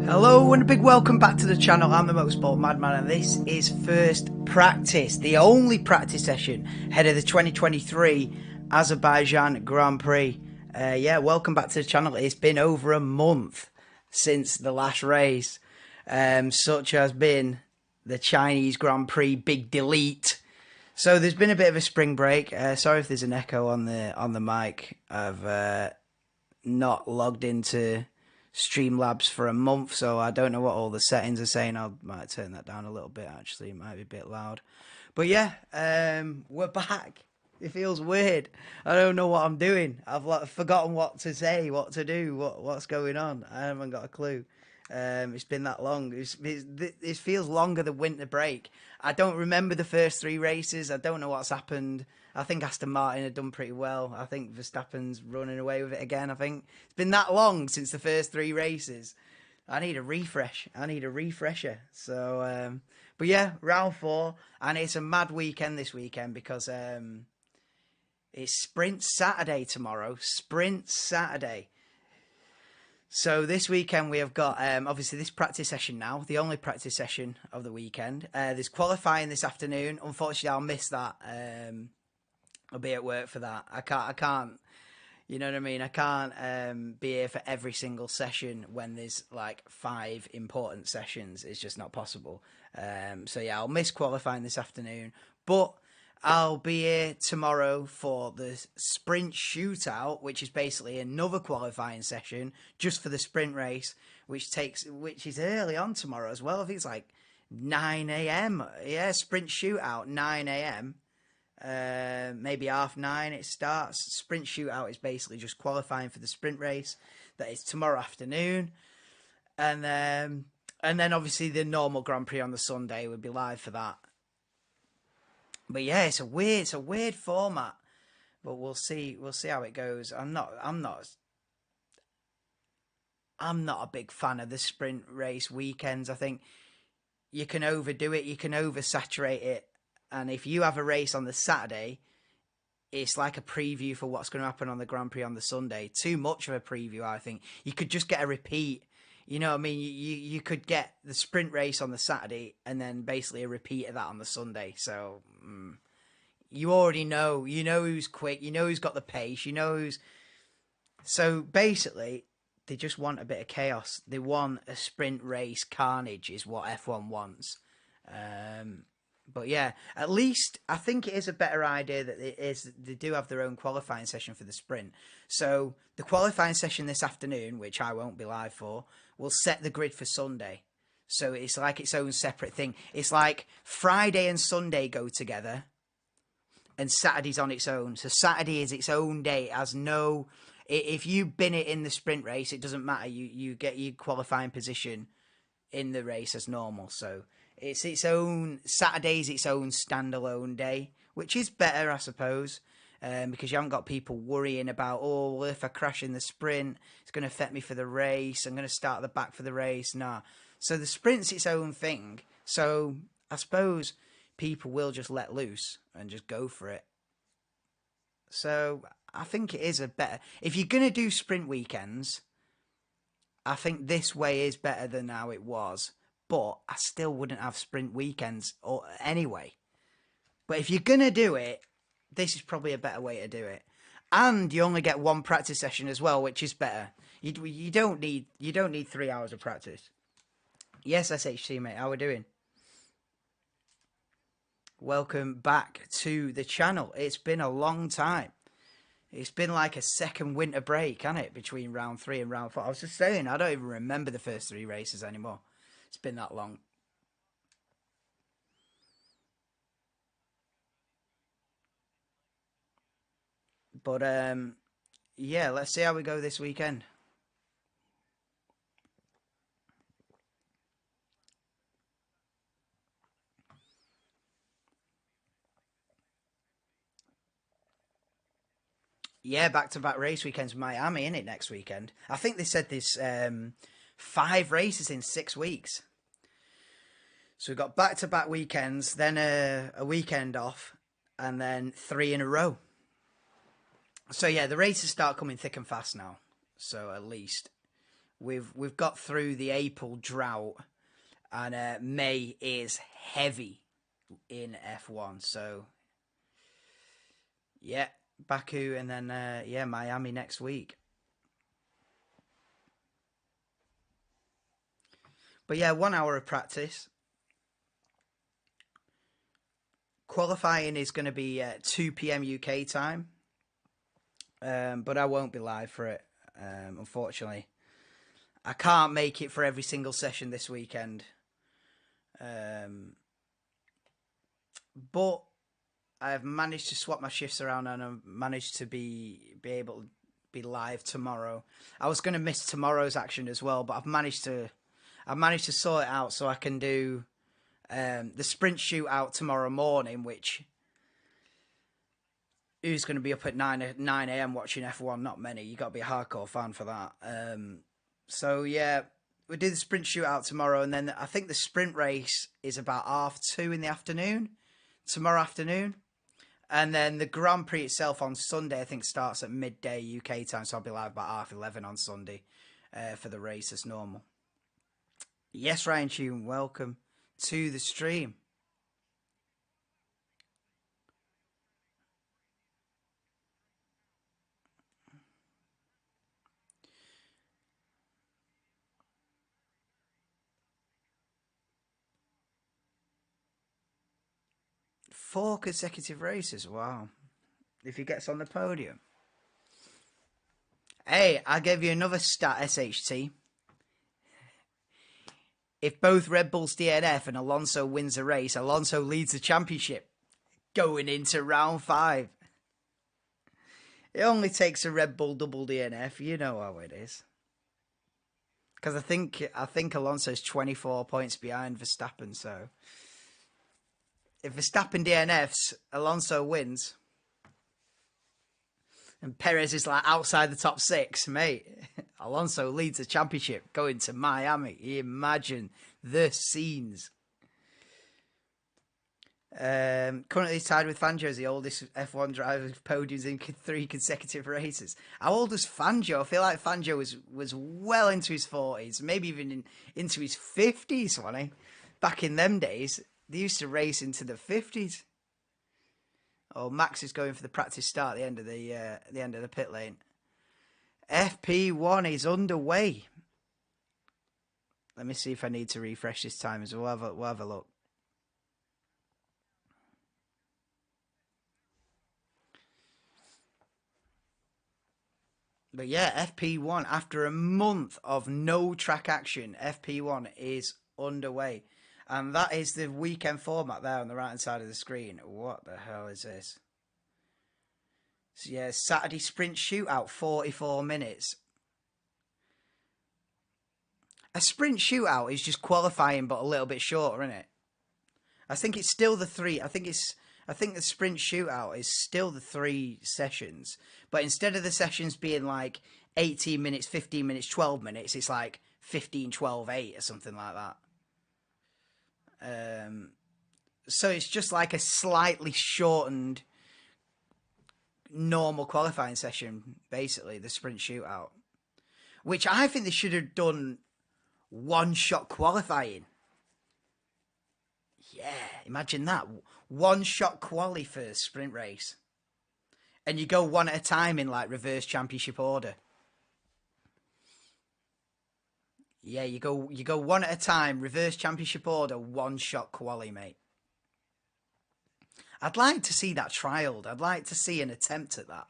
Hello and a big welcome back to the channel. I'm the Motorsport Madman and this is first practice, the only practice session ahead of the 2023 Azerbaijan Grand Prix. Yeah, welcome back to the channel. It's been over a month since the last race, such has been the Chinese Grand Prix big delete. So there's been a bit of a spring break. Sorry if there's an echo on the mic. I've not logged into Streamlabs for a month, so I don't know what all the settings are saying. I might turn that down a little bit, actually. It might be a bit loud. But yeah, we're back. It feels weird. I don't know what I'm doing. I've forgotten what to say, what to do, what's going on. I haven't got a clue. It's been that long. It feels longer than winter break. I don't remember the first three races. I don't know what's happened. I think Aston Martin had done pretty well. I think Verstappen's running away with it again. I think it's been that long since the first three races. I need a refresh. I need a refresher. So, but yeah, round 4. And it's a mad weekend this weekend because it's Sprint Saturday tomorrow. Sprint Saturday. So this weekend we have got, obviously, this practice session now, the only practice session of the weekend. There's qualifying this afternoon. Unfortunately, I'll miss that. I'll be at work for that. I can't, you know what I mean? I can't be here for every single session when there's like 5 important sessions. It's just not possible. So yeah, I'll miss qualifying this afternoon. But I'll be here tomorrow for the sprint shootout, which is basically another qualifying session just for the sprint race, which is early on tomorrow as well. I think it's like 9 a.m. Yeah, sprint shootout, 9 a.m. Maybe 8:30 it starts. Sprint shootout is basically just qualifying for the sprint race. That is tomorrow afternoon. And then obviously the normal Grand Prix on the Sunday would be live for that. But yeah, it's a weird format. But we'll see how it goes. I'm not a big fan of the sprint race weekends. I think you can overdo it, you can oversaturate it. And if you have a race on the Saturday, it's like a preview for what's going to happen on the Grand Prix on the Sunday. Too much of a preview, I think. You could just get a repeat. You know what I mean? You could get the sprint race on the Saturday and then basically a repeat of that on the Sunday. So you already know. You know who's quick. You know who's got the pace. You know who's... So basically, they just want a bit of chaos. They want a sprint race carnage is what F1 wants. But yeah, at least I think it is a better idea that they do have their own qualifying session for the sprint. So the qualifying session this afternoon, which I won't be live for, will set the grid for Sunday. So it's like its own separate thing. It's like Friday and Sunday go together and Saturday's on its own. So Saturday is its own day. It has no... If you bin it in the sprint race, it doesn't matter. You get your qualifying position in the race as normal. So it's its own... Saturday's its own standalone day, which is better, I suppose, because you haven't got people worrying about, oh, well, if I crash in the sprint, it's going to affect me for the race. I'm going to start at the back for the race. Nah. So the sprint's its own thing. So I suppose people will just let loose and just go for it. So I think it is a better... If you're going to do sprint weekends, I think this way is better than how it was. But I still wouldn't have sprint weekends or anyway. But if you're going to do it, this is probably a better way to do it. And you only get 1 practice session as well, which is better. You don't need 3 hours of practice. Yes, SHC, mate. How we doing? Welcome back to the channel. It's been a long time. It's been like a second winter break, hasn't it, between round 3 and round 4. I was just saying, I don't even remember the first 3 races anymore. It's been that long. But, yeah, let's see how we go this weekend. Yeah, back-to-back race weekends. Miami, innit, next weekend? I think they said there's 5 races in 6 weeks. So we've got back-to-back weekends, then a weekend off, and then 3 in a row. So yeah, the races start coming thick and fast now. So at least We've got through the April drought, and May is heavy in F1. So yeah, Baku, and then yeah, Miami next week. But yeah, 1 hour of practice. Qualifying is going to be 2 p.m. UK time, but I won't be live for it, unfortunately. I can't make it for every single session this weekend. But I've managed to swap my shifts around, and I've managed to be able to be live tomorrow. I was going to miss tomorrow's action as well, but I've managed to sort it out so I can do the sprint shootout tomorrow morning, which who's going to be up at 9 a.m. watching F1? Not many. You got to be a hardcore fan for that. So yeah, we do the sprint shootout tomorrow, and then I think the sprint race is about 2:30 in the afternoon, tomorrow afternoon. And then the Grand Prix itself on Sunday, I think, starts at midday UK time, so I'll be live about 11:30 on Sunday for the race as normal. Yes, Ryan Tune, welcome to the stream. Four consecutive races, wow. If he gets on the podium. Hey, I'll give you another stat, SHT. If both Red Bulls DNF and Alonso wins a race, Alonso leads the championship going into round 5. It only takes a Red Bull double DNF, you know how it is. Because I think Alonso's 24 points behind Verstappen, so if Verstappen DNFs, Alonso wins. And Perez is like outside the top 6, mate. Alonso leads the championship going to Miami. Imagine the scenes. Currently tied with Fangio as the oldest F1 driver with podiums in 3 consecutive races. How old was Fangio? I feel like Fangio was well into his 40s, maybe even into his 50s, wasn't he? Back in them days, they used to race into the 50s. Oh, Max is going for the practice start at the end of the pit lane. FP1 is underway. Let me see if I need to refresh this time as well. We'll have a look. But yeah, FP1, after a month of no track action, FP1 is underway. And that is the weekend format there on the right-hand side of the screen. What the hell is this? So yeah, Saturday sprint shootout, 44 minutes. A sprint shootout is just qualifying, but a little bit shorter, isn't it? I think it's still the 3. I think the sprint shootout is still the 3 sessions, but instead of the sessions being like 18 minutes, 15 minutes, 12 minutes, it's like 15, 12, 8 or something like that. So it's just like a slightly shortened normal qualifying session, basically, the sprint shootout. Which I think they should have done one-shot qualifying. Yeah, imagine that. One-shot quali for a sprint race. And you go one at a time in like reverse championship order. Yeah, you go one at a time, reverse championship order, one-shot quali, mate. I'd like to see that trialled. I'd like to see an attempt at that.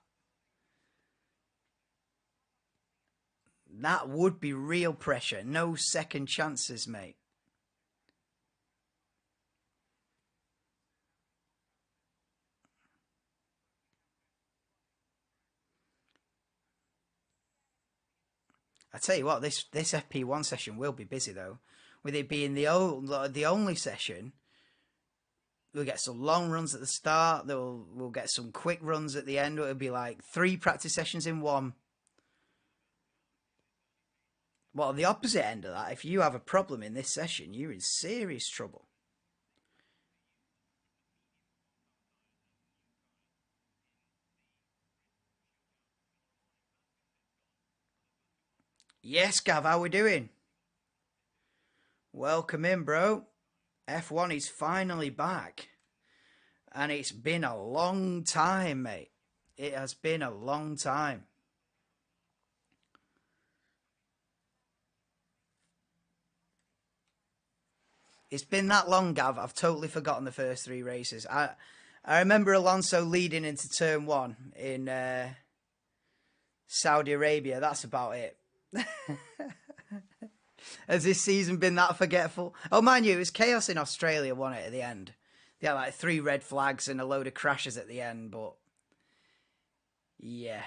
That would be real pressure. No second chances, mate. I tell you what, this FP1 session will be busy though. With it being the only session, we'll get some long runs at the start. We'll get some quick runs at the end. It'll be like 3 practice sessions in one. Well, the opposite end of that, if you have a problem in this session, you're in serious trouble. Yes, Gav, how we doing? Welcome in, bro. F1 is finally back. And it's been a long time, mate. It has been a long time. It's been that long, Gav. I've totally forgotten the first three races. I remember Alonso leading into turn one in Saudi Arabia. That's about it. Has this season been that forgetful? Oh, mind you, it was chaos in Australia, wasn't it, at the end? They had like 3 red flags and a load of crashes at the end, but yeah.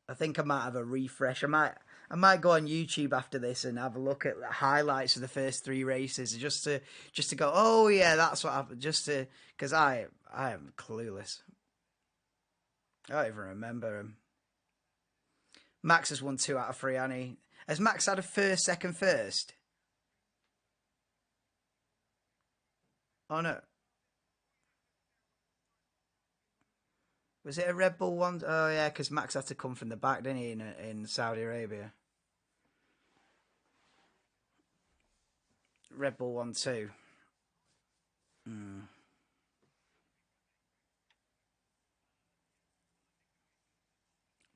I think I might have a refresh. I might go on YouTube after this and have a look at the highlights of the first 3 races just to go, oh yeah, that's what happened. Just to because I am clueless. I don't even remember him. Max has won 2 out of 3, hasn't he? Has Max had a first, second, first? Oh no, was it a Red Bull one? Oh yeah, because Max had to come from the back, didn't he, in Saudi Arabia? Red Bull 1 2.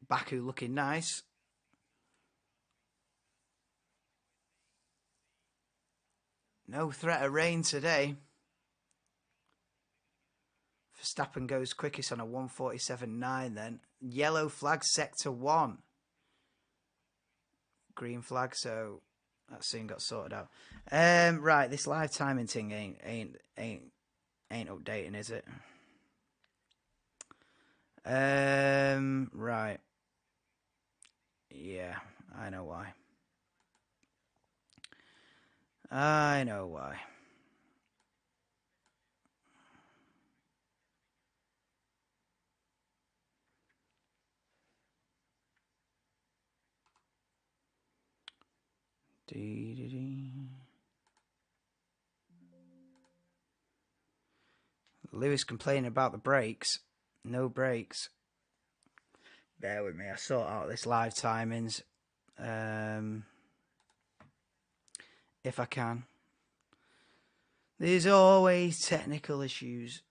Baku looking nice. No threat of rain today. Verstappen goes quickest on a 1:47.9 then. Yellow flag sector 1. Green flag, so that soon got sorted out. Right, this live timing thing ain't updating, is it? Right. Yeah, I know why. I know why. Lewis complaining about the brakes. No brakes. Bear with me. I sort out this live timings. If I can. There's always technical issues.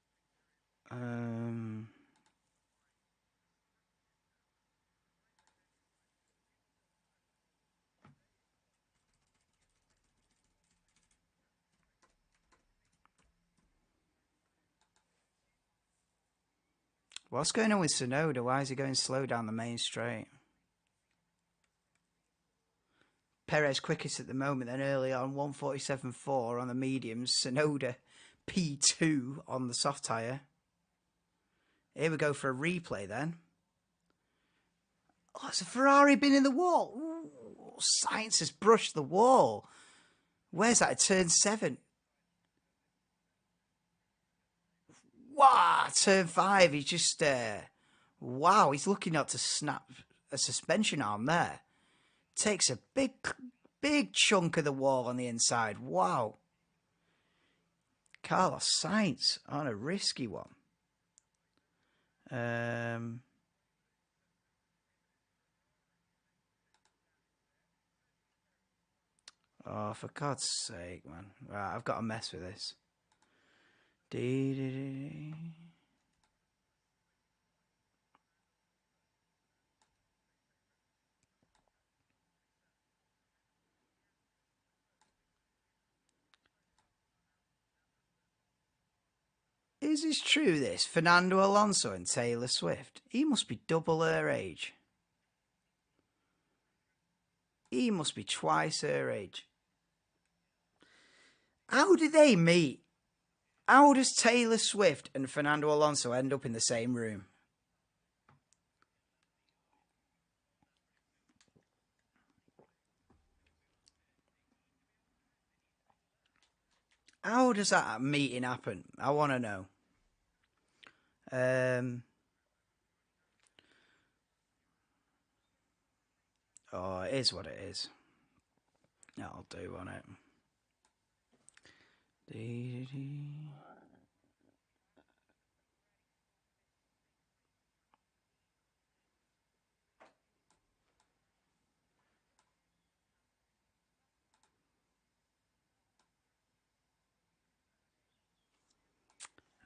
What's going on with Tsunoda? Why is he going slow down the main straight? Perez quickest at the moment, then early on 1:47.4 on the mediums. Tsunoda P2 on the soft tyre. Here we go for a replay then. Oh, it's a Ferrari been in the wall. Ooh, Science has brushed the wall. Where's that? At turn 7. Wow, turn 5. He's just, wow, he's looking out to snap a suspension arm there. Takes a big chunk of the wall on the inside. Wow. Carlos Sainz on a risky one. Oh, for God's sake, man. Right, I've got to mess with this. Is this true, this? Fernando Alonso and Taylor Swift. He must be double her age. He must be twice her age. How did they meet? How does Taylor Swift and Fernando Alonso end up in the same room? How does that meeting happen? I want to know. Oh, it is what it is. That'll do, won't it?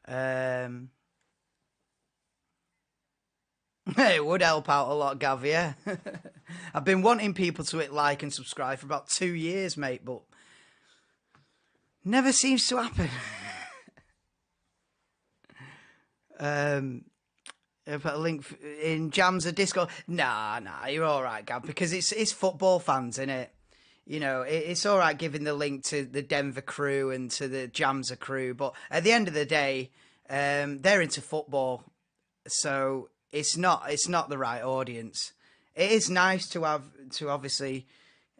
Um, it would help out a lot, Gav, yeah. I've been wanting people to hit like and subscribe for about 2 years, mate, but never seems to happen. I put a link in Jams or Discord. Nah, you're all right, Gav, because it's football fans, innit? You know, it's all right giving the link to the Denver crew and to the Jamza crew, but at the end of the day, they're into football, so it's not the right audience. It is nice to obviously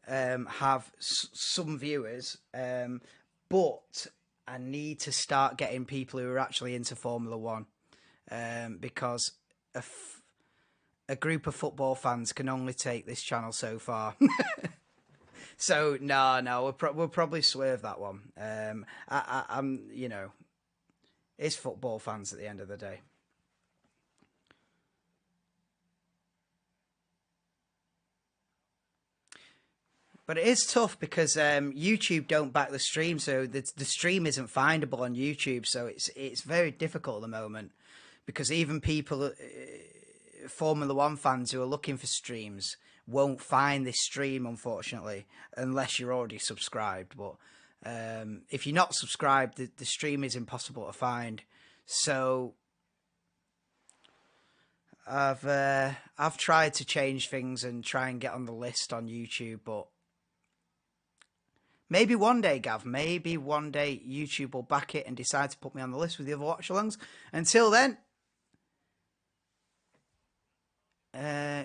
have some viewers, but I need to start getting people who are actually into Formula One, because a group of football fans can only take this channel so far. So no, we'll probably swerve that one. I'm, it's football fans at the end of the day. But it is tough because YouTube don't back the stream, so the stream isn't findable on YouTube. So it's very difficult at the moment, because even people, Formula One fans who are looking for streams, won't find this stream, unfortunately, unless you're already subscribed. But if you're not subscribed, the stream is impossible to find. So I've tried to change things and try and get on the list on YouTube, but maybe one day, Gav, maybe one day YouTube will back it and decide to put me on the list with the other watch-alongs. Until then,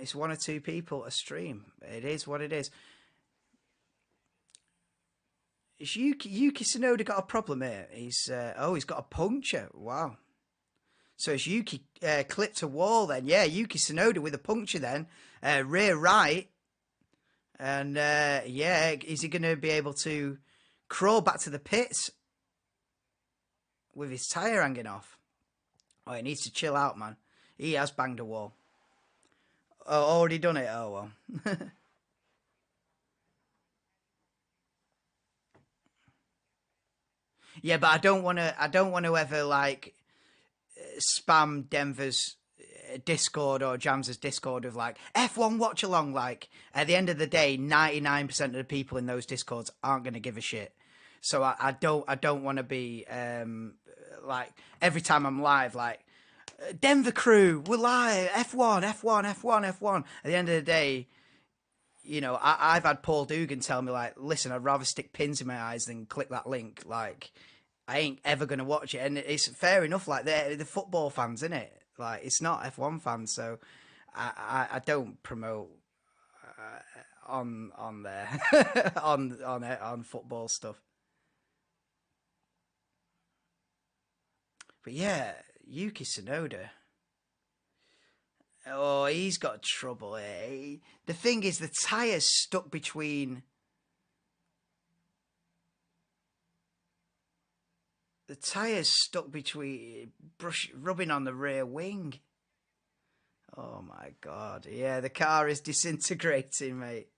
it's 1 or 2 people a stream. It is what it is. Is Yuki Tsunoda got a problem here? He's got a puncture. Wow. So it's Yuki clipped a wall then. Yeah, Yuki Tsunoda with a puncture then. Rear right. And yeah, is he going to be able to crawl back to the pits with his tyre hanging off? Oh, he needs to chill out, man. He has banged a wall. Oh, already done it? Oh, well. Yeah, but I don't want to ever, like, spam Denver's Discord or Jams's Discord of like F1 watch along. Like, at the end of the day, 99% of the people in those Discords aren't going to give a shit. So I don't want to be like every time I'm live, like, Denver crew, we're live, F1, F1, F1, F1. At the end of the day, I've had Paul Dugan tell me, like, listen, I'd rather stick pins in my eyes than click that link. Like, I ain't ever going to watch it. And it's fair enough. Like, they're the football fans, innit? Like, it's not F1 fans. So I don't promote on there on football stuff. But yeah, Yuki Tsunoda. Oh, he's got trouble. The thing is, the tyre's stuck between. The tyre's stuck between rubbing on the rear wing. Oh my god. Yeah, the car is disintegrating, mate.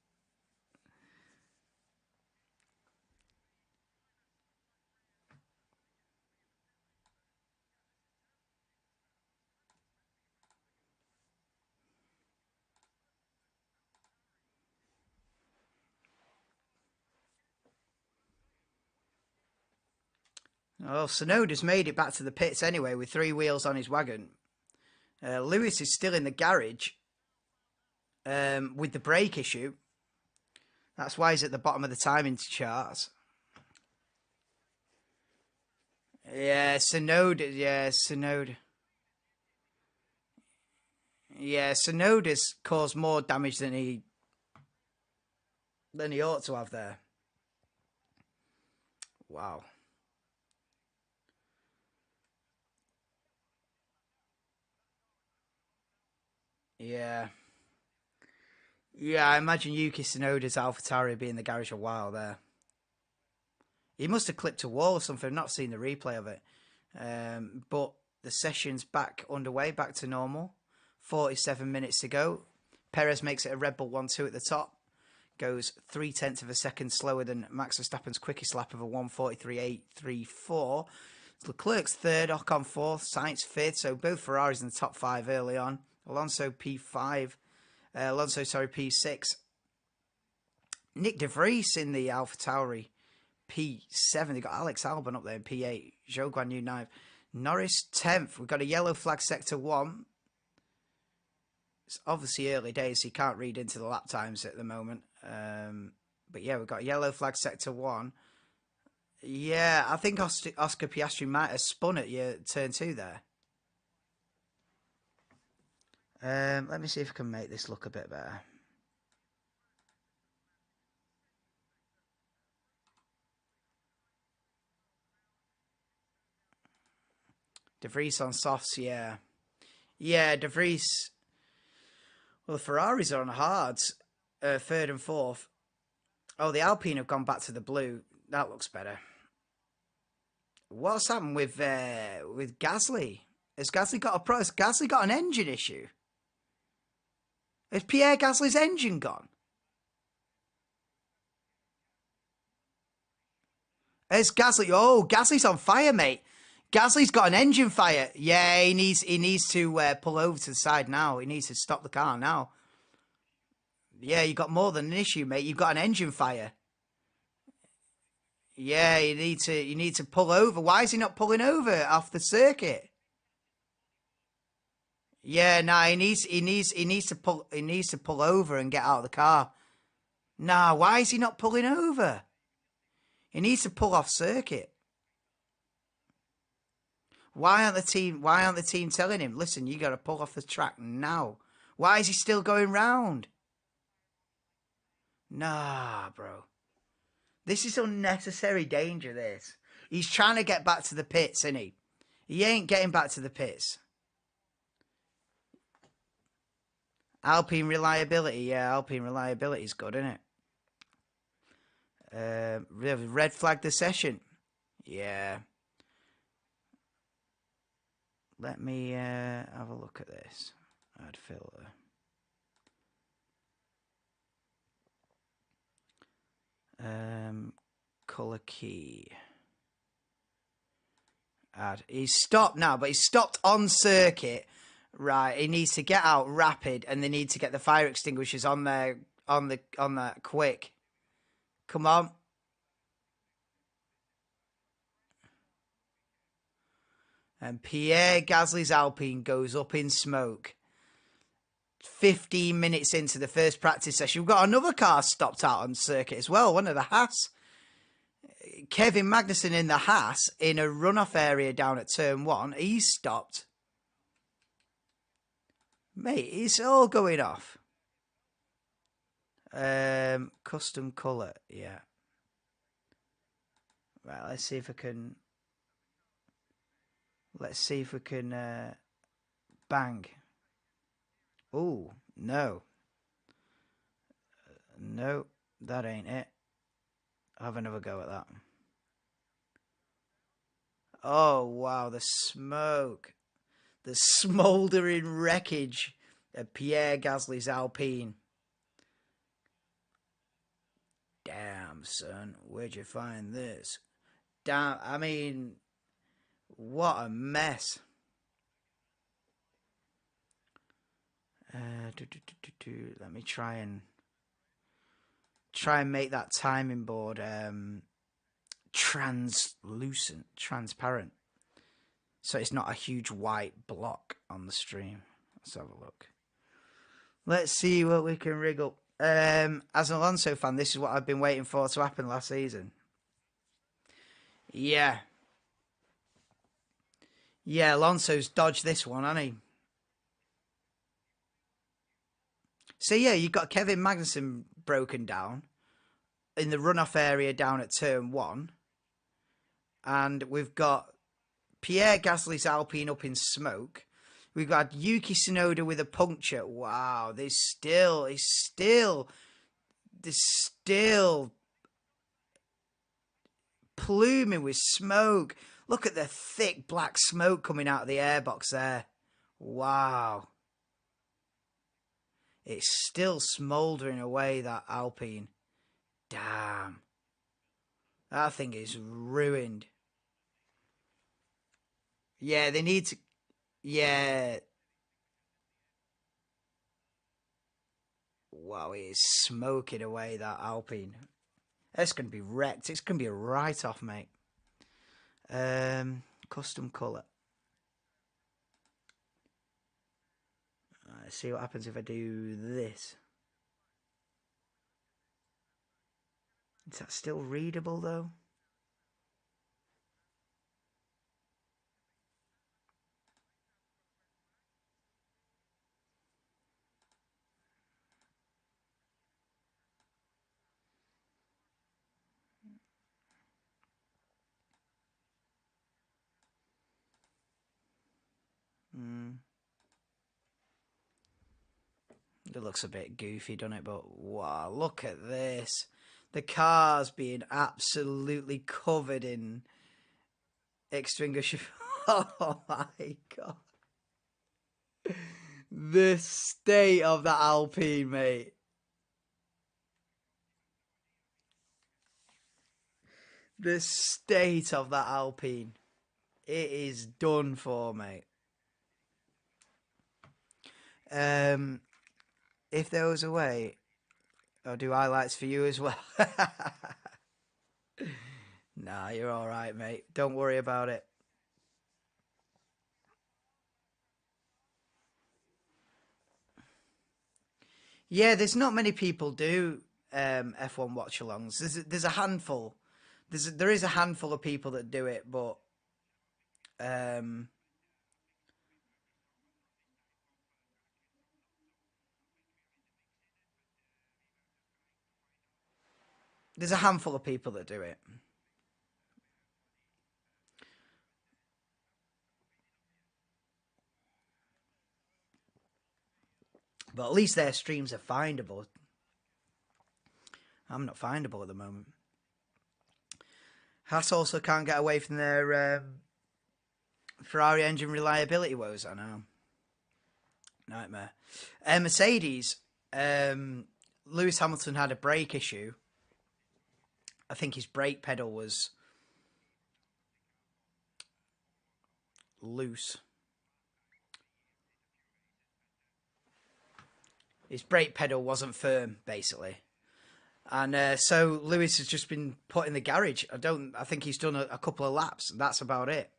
Oh, Tsunoda's made it back to the pits anyway with 3 wheels on his wagon. Lewis is still in the garage with the brake issue. That's why he's at the bottom of the timing charts. Yeah, Tsunoda. Yeah, Tsunoda. Yeah, Tsunoda's caused more damage than he ought to have there. Wow. Yeah. Yeah, I imagine Yuki Tsunoda's AlphaTauri be in the garage a while there. He must have clipped a wall or something. I've not seen the replay of it. But the session's back underway, back to normal. 47 minutes to go. Perez makes it a Red Bull 1-2 at the top. Goes 0.3 of a second slower than Max Verstappen's quickest lap of a 1:43.834. Leclerc's third, Ocon fourth, Sainz fifth. So both Ferraris in the top five early on. Alonso P5. P6. Nick De Vries in the AlphaTauri P7. They've got Alex Albon up there in P8. Zhou Guan Yu 9th. Norris 10th. We've got a yellow flag sector 1. It's obviously early days, so you can't read into the lap times at the moment. But yeah, we've got a yellow flag sector 1. Yeah, I think Oscar Piastri might have spun at your turn 2 there. Let me see if I can make this look a bit better. De Vries on softs, yeah. Yeah, De Vries. Well, the Ferraris are on hards, third and fourth. Oh, the Alpine have gone back to the blue. That looks better. What's happened with Gasly? Has Gasly got an engine issue? Has Pierre Gasly's engine gone? Has Gasly? Oh, Gasly's on fire, mate. Gasly's got an engine fire. Yeah, he needs to pull over to the side now. He needs to stop the car now. Yeah, you got more than an issue, mate. You've got an engine fire. Yeah, you need to pull over. Why is he not pulling over off the circuit? Yeah, nah, he needs to pull over and get out of the car. Nah, why is he not pulling over? He needs to pull off circuit. Why aren't the team telling him, listen, you got to pull off the track now? Why is he still going round? Nah, bro. This is unnecessary danger, this. He's trying to get back to the pits, isn't he? He ain't getting back to the pits. Alpine reliability, yeah, Alpine reliability is good, isn't it? Red flag the session. Yeah. Let me have a look at this. Add filter. Color key. Add. He's stopped now, but he's stopped on circuit. Right, he needs to get out rapid, and they need to get the fire extinguishers on there, on that quick. Come on. And Pierre Gasly's Alpine goes up in smoke. 15 minutes into the first practice session, we've got another car stopped out on circuit as well, one of the Haas. Kevin Magnussen in the Haas in a runoff area down at turn 1. He's stopped. Mate, it's all going off. Custom colour, yeah. Right, let's see if I can... bang. Oh, no. No, that ain't it. I'll have another go at that. Oh, wow, the smoke. The smouldering wreckage of Pierre Gasly's Alpine. Damn, son, where'd you find this? Damn, I mean, what a mess. Let me try and make that timing board translucent, transparent, so it's not a huge white block on the stream. Let's have a look. Let's see what we can rig up. As an Alonso fan, this is what I've been waiting for to happen last season. Yeah, Alonso's dodged this one, hasn't he? So yeah, you've got Kevin Magnussen broken down in the runoff area down at turn 1. And we've got Pierre Gasly's Alpine up in smoke. We've got Yuki Tsunoda with a puncture. Wow, there's still pluming with smoke. Look at the thick black smoke coming out of the airbox there. Wow. It's still smouldering away, that Alpine. Damn. That thing is ruined. Yeah, they need to. Yeah. Wow, it is smoking away, that Alpine. It's going to be wrecked. It's going to be a write-off, mate. Custom colour. Let's see what happens if I do this. Is that still readable, though? It looks a bit goofy, doesn't it? But wow, look at this. The car's being absolutely covered in extinguisher. Oh my god. The state of that Alpine, mate. The state of that Alpine. It is done for, mate. If there was a way, I'll do highlights for you as well. Nah, you're all right, mate. Don't worry about it. Yeah, there's not many people do F1 watch-alongs. There's a handful. There is a handful of people that do it, but um, there's a handful of people that do it. But at least their streams are findable. I'm not findable at the moment. Haas also can't get away from their Ferrari engine reliability woes. I know. Nightmare. Mercedes, Lewis Hamilton had a brake issue. I think his brake pedal was loose. His brake pedal wasn't firm, basically. And so Lewis has just been put in the garage. I think he's done a couple of laps. That's about it.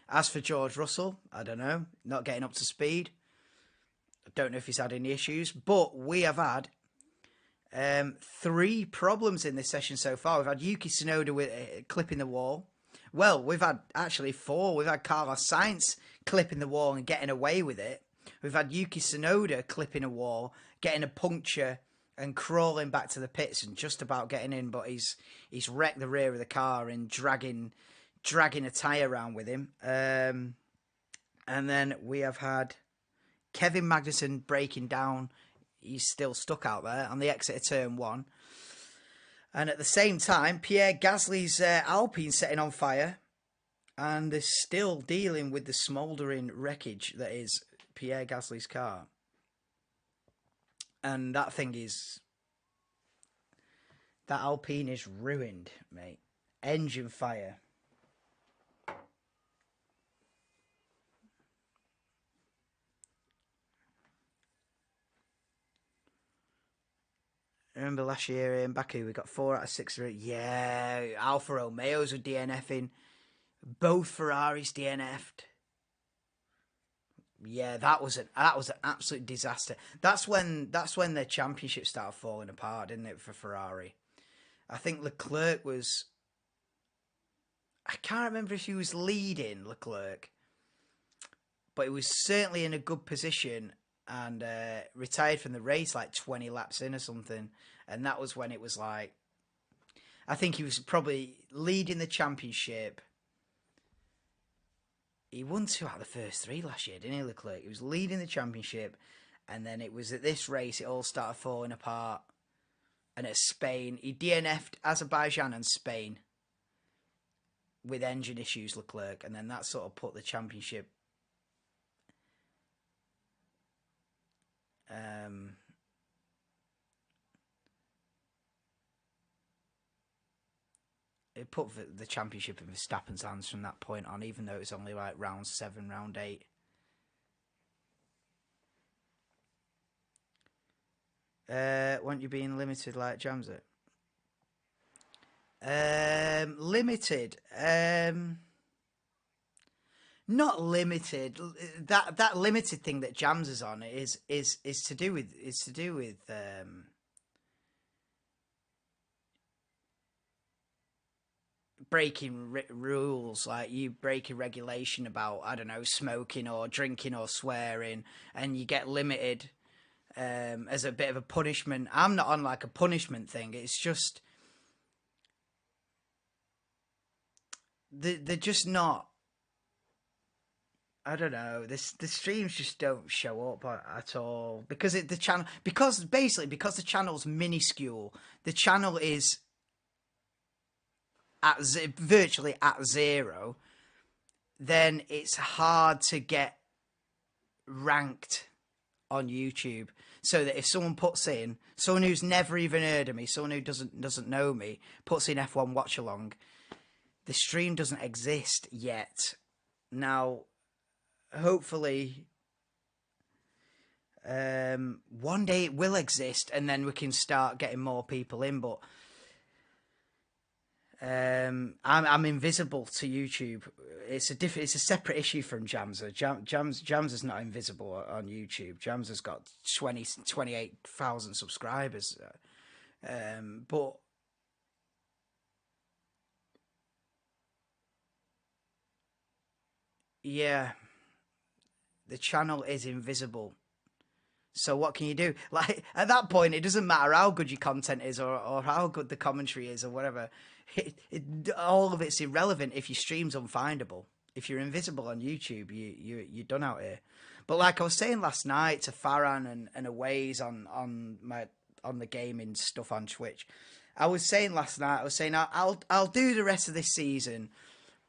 As for George Russell, I don't know. Not getting up to speed. I don't know if he's had any issues. But we have had 3 problems in this session so far. We've had Yuki Tsunoda with clipping the wall. Well, we've had actually 4. We've had Carlos Sainz clipping the wall and getting away with it. We've had Yuki Tsunoda clipping a wall, getting a puncture and crawling back to the pits and just about getting in, but he's wrecked the rear of the car and dragging a tyre around with him. And then we have had Kevin Magnussen breaking down. He's still stuck out there on the exit of turn 1. And at the same time, Pierre Gasly's Alpine setting on fire. And they're still dealing with the smouldering wreckage that is Pierre Gasly's car. And that thing is... That Alpine is ruined, mate. Engine fire. Remember last year in Baku, we got 4 out of 6. Yeah, Alfa Romeos were DNFing. Both Ferraris DNF'd. Yeah, that was an absolute disaster. That's when their championship started falling apart, didn't it, for Ferrari? I think Leclerc was... I can't remember if he was leading, Leclerc. But he was certainly in a good position and retired from the race like 20 laps in or something. And that was when it was like... I think he was probably leading the championship. He won 2 out of the first 3 last year, didn't he, Leclerc? He was leading the championship. And then it was at this race it all started falling apart. And at Spain, he DNF'd Azerbaijan and Spain with engine issues, Leclerc. And then that sort of put the championship... it put the championship in Verstappen's hands from that point on, even though it was only like round 7, round 8. Weren't you being limited like Jamza? Limited. Not limited. That limited thing that Jamza's on is to do with breaking rules, like you break a regulation about, I don't know, smoking or drinking or swearing, and you get limited as a bit of a punishment. I'm not on like a punishment thing. It's just they're just not. I don't know. The streams just don't show up at all because the channel, because the channel's minuscule. The channel is at virtually at 0. Then it's hard to get ranked on YouTube. So that if someone puts in, someone who's never even heard of me, someone who doesn't know me, puts in F1 Watchalong, the stream doesn't exist yet. Now, hopefully, one day it will exist, and then we can start getting more people in. But I'm invisible to YouTube. It's a separate issue from Jamza. Jamza's not invisible on YouTube. Jamza's got 28,000 subscribers. But yeah, the channel is invisible. So what can you do? Like, at that point, it doesn't matter how good your content is or how good the commentary is or whatever. All of it's irrelevant if your stream's unfindable. If you're invisible on YouTube, you're done out here. But like I was saying last night to Farhan and Aways on the gaming stuff on Twitch, I was saying last night, I'll do the rest of this season,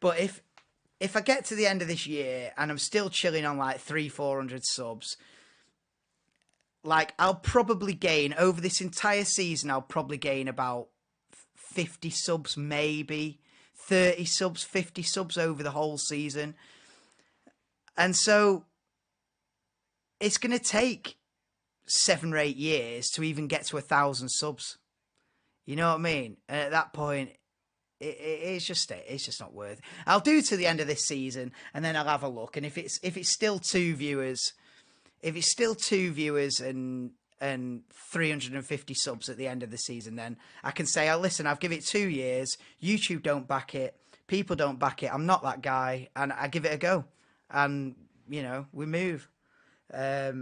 but if I get to the end of this year and I'm still chilling on like 300-400 subs, like I'll probably gain over this entire season. I'll probably gain about 50 subs, maybe 30 subs, 50 subs over the whole season. And so it's going to take 7 or 8 years to even get to 1,000 subs. You know what I mean? And at that point, it's just not worth it. I'll do to the end of this season, and then I'll have a look. And if it's still 2 viewers, and 350 subs at the end of the season, then I can say, oh, listen, I've given it 2 years. YouTube don't back it. People don't back it. I'm not that guy, and I give it a go. And we move. But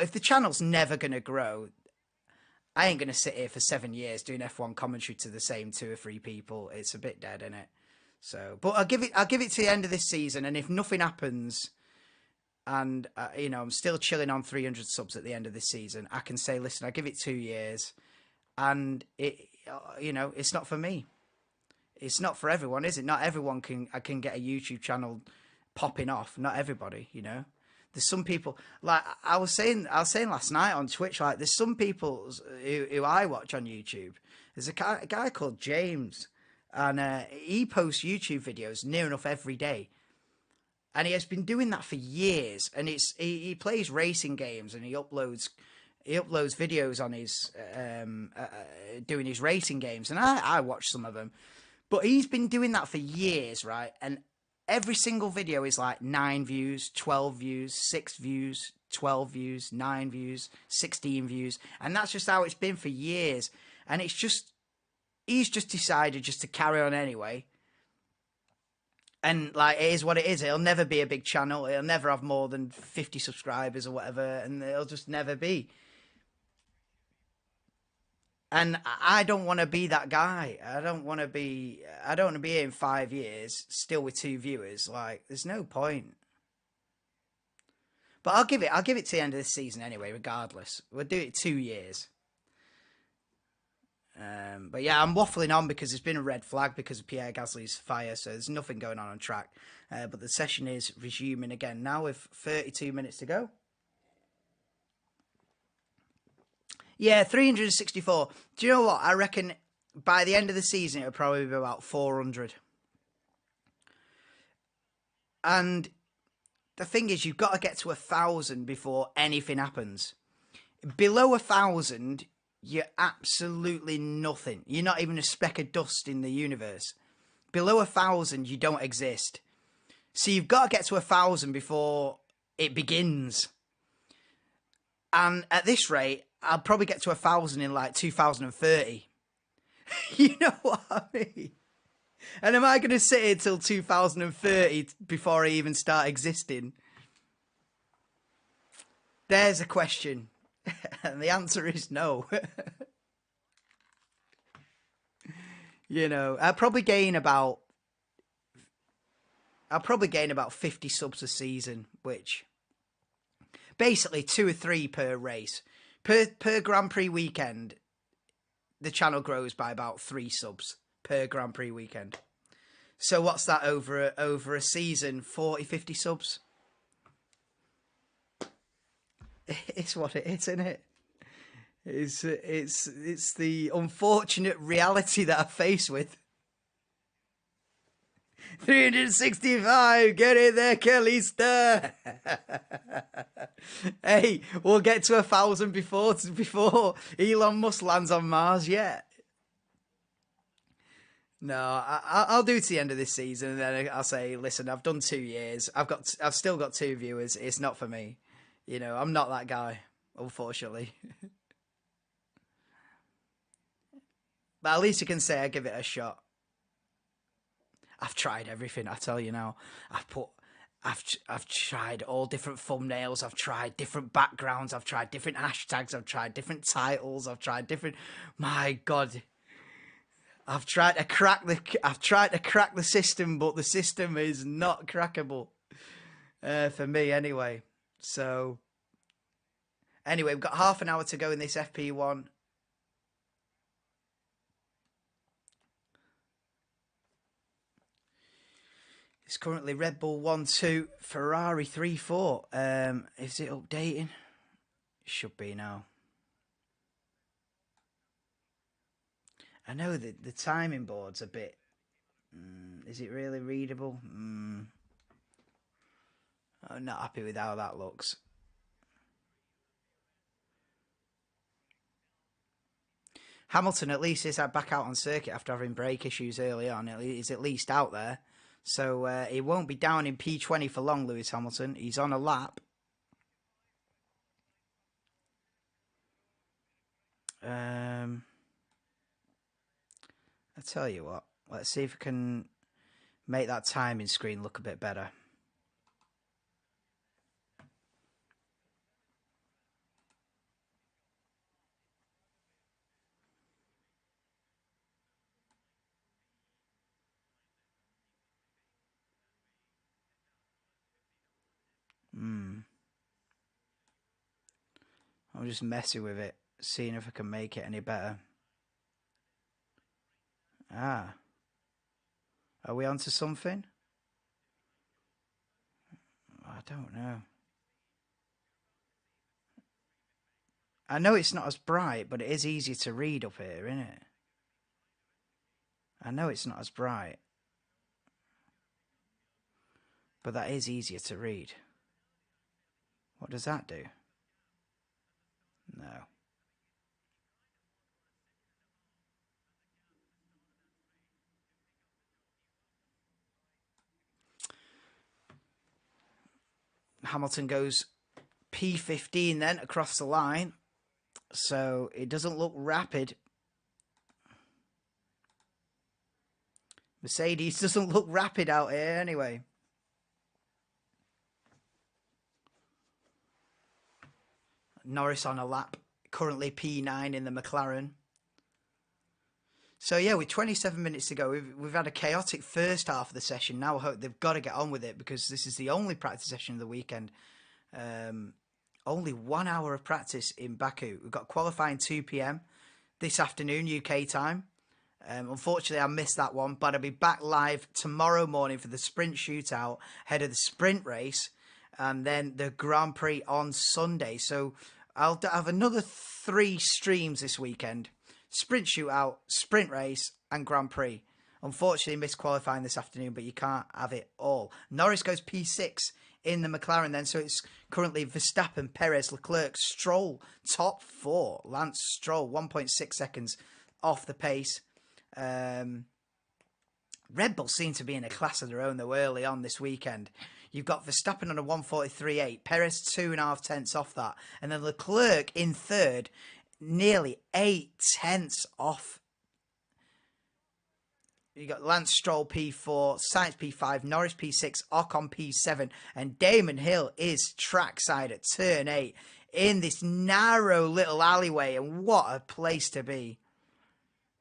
if the channel's never going to grow, I ain't going to sit here for 7 years doing F1 commentary to the same 2 or 3 people. It's a bit dead, isn't it? So, but I'll give it to the end of this season, and if nothing happens, and I'm still chilling on 300 subs at the end of this season, I can say, listen, I give it 2 years, and it's not for me. It's not for everyone, is it? Not everyone can get a YouTube channel popping off. Not everybody, There's some people, like I was saying last night on Twitch, like there's some people who I watch on YouTube. There's a guy called James, and he posts YouTube videos near enough every day. And he has been doing that for years. And he plays racing games, and he uploads videos on his doing his racing games. And I watch some of them. But he's been doing that for years, right? And every single video is like 9 views, 12 views, 6 views, 12 views, 9 views, 16 views. And that's just how it's been for years. And he's just decided just to carry on anyway. And like, it is what it is. It'll never be a big channel. It'll never have more than 50 subscribers or whatever. And it'll just never be. And I don't want to be that guy. I don't want to be here in 5 years still with 2 viewers. Like, there's no point. But I'll give it to the end of this season anyway, regardless. We'll do it 2 years. But yeah, I'm waffling on because there's been a red flag because of Pierre Gasly's fire, so there's nothing going on track. But the session is resuming again now with 32 minutes to go. Yeah, 364. Do you know what? I reckon by the end of the season, it'll probably be about 400. And the thing is, you've got to get to 1,000 before anything happens. Below 1,000, you're absolutely nothing. You're not even a speck of dust in the universe. Below 1,000, you don't exist. So you've got to get to 1,000 before it begins. And at this rate, I'll probably get to 1,000 in like 2030. You know what I mean? And am I going to sit here till 2030 before I even start existing? There's a question. And the answer is no. You know, I'll probably gain about 50 subs a season, which basically 2 or 3 per race. Per Grand Prix weekend, the channel grows by about 3 subs per Grand Prix weekend. So what's that over a season? 40, 50 subs? It's what it is, isn't it? It's the unfortunate reality that I face with. 365, get in there, Kalista. Hey, we'll get to 1,000 before Elon Musk lands on Mars yet. No, I'll do to the end of this season, and then I'll say, listen, I've done 2 years. I've still got 2 viewers. It's not for me. You know, I'm not that guy, unfortunately. But at least you can say I give it a shot. I've tried everything, I tell you now. I've tried all different thumbnails. I've tried different backgrounds. I've tried different hashtags. I've tried different titles. I've tried different. My God, I've tried to crack the system, but the system is not crackable for me anyway. So anyway, we've got half an hour to go in this FP1. It's currently Red Bull 1-2, Ferrari 3-4. Is it updating? It should be now. I know the timing board's a bit... is it really readable? I'm not happy with how that looks. Hamilton at least is back out on circuit after having brake issues early on. He's at least out there. So he won't be down in P20 for long, Lewis Hamilton. He's on a lap. I tell you what. Let's see if we can make that timing screen look a bit better. I'm just messing with it, seeing if I can make it any better. Ah. Are we onto something? I don't know. I know it's not as bright, but it is easier to read up here, isn't it? I know it's not as bright. But that is easier to read. What does that do? No. Hamilton goes P15 then across the line. So it doesn't look rapid. Mercedes doesn't look rapid out here anyway. Norris on a lap. Currently P9 in the McLaren. So yeah, with 27 minutes to go, we've had a chaotic first half of the session. Now I hope they've got to get on with it because this is the only practice session of the weekend. Only 1 hour of practice in Baku. We've got qualifying 2 p.m. this afternoon, UK time. Unfortunately, I missed that one, but I'll be back live tomorrow morning for the sprint shootout ahead of the sprint race and then the Grand Prix on Sunday. So I'll have another 3 streams this weekend. sprint shootout, sprint race, and Grand Prix. Unfortunately, missed qualifying this afternoon, but you can't have it all. Norris goes P6 in the McLaren then, so it's currently Verstappen, Perez, Leclerc, Stroll, top four. Lance Stroll, 1.6 seconds off the pace. Red Bull seem to be in a class of their own, though, early on this weekend. You've got Verstappen on a 1:43.8, Perez 2.5 tenths off that, and then Leclerc in third, nearly 8 tenths off. You got Lance Stroll P4, Sainz P5, Norris P6, Ocon P7, and Damon Hill is trackside at turn 8 in this narrow little alleyway, and what a place to be.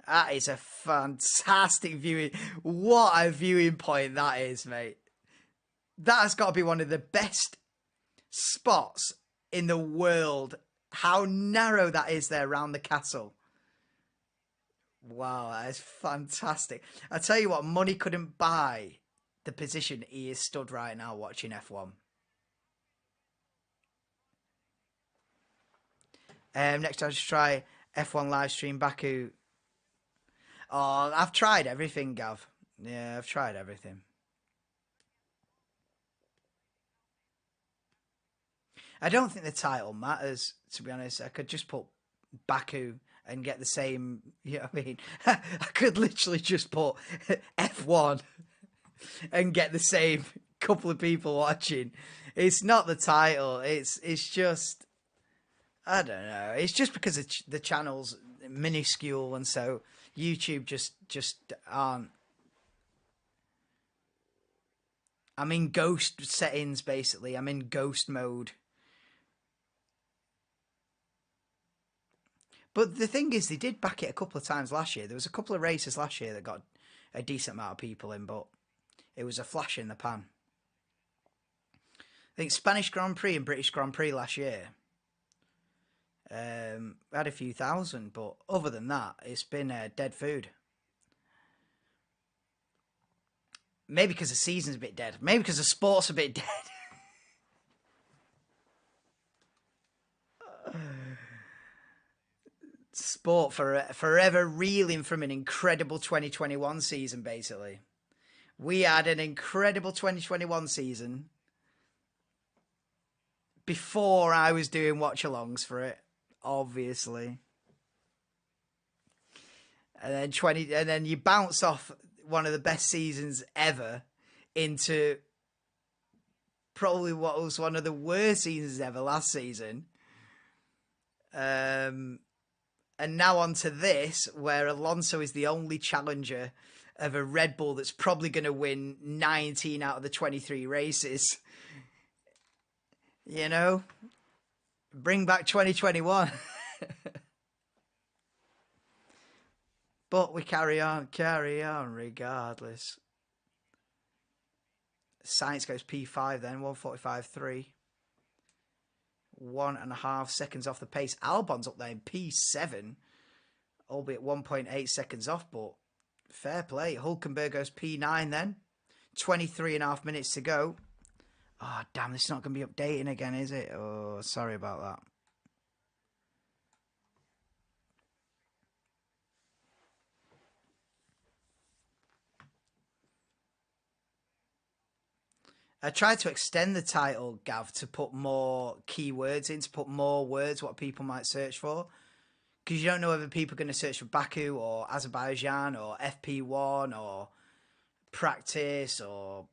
That is a fantastic viewing. What a viewing point that is, mate. That has got to be one of the best spots in the world. How narrow that is there around the castle. Wow, that is fantastic. I tell you what, money couldn't buy the position he is stood right now watching F1. Next I'll just try F1 live stream Baku. Oh, I've tried everything, Gav. Yeah, I've tried everything. I don't think the title matters, to be honest. I could just put Baku and get the same, you know what I mean? I could literally just put F1 and get the same couple of people watching. It's not the title. It's just, I don't know. It's just because the channel's minuscule, and so YouTube just aren't. I'm in ghost settings, basically. I'm in ghost mode. But the thing is, they did back it a couple of times last year. There was a couple of races last year that got a decent amount of people in, but it was a flash in the pan. I think Spanish Grand Prix and British Grand Prix last year had a few thousand, but other than that, it's been dead food. Maybe because the season's a bit dead. Maybe because the sport's a bit dead. Sport forever reeling from an incredible 2021 season, basically. We had an incredible 2021 season before I was doing watchalongs for it, obviously. And then you bounce off one of the best seasons ever into probably what was one of the worst seasons ever last season. And now on to this, where Alonso is the only challenger of a Red Bull that's probably going to win 19 out of the 23 races. You know? Bring back 2021. But we carry on regardless. Sainz goes P5 then, 1:45.3. 1.5 seconds off the pace. Albon's up there in P7, albeit 1.8 seconds off, but fair play. Hulkenberg goes P9 then. 23.5 minutes to go. Oh, damn, this is not going to be updating again, is it? Oh, sorry about that. I tried to extend the title, Gav, to put more keywords in, to put more words, what people might search for. Because you don't know whether people are going to search for Baku or Azerbaijan or FP1 or practice or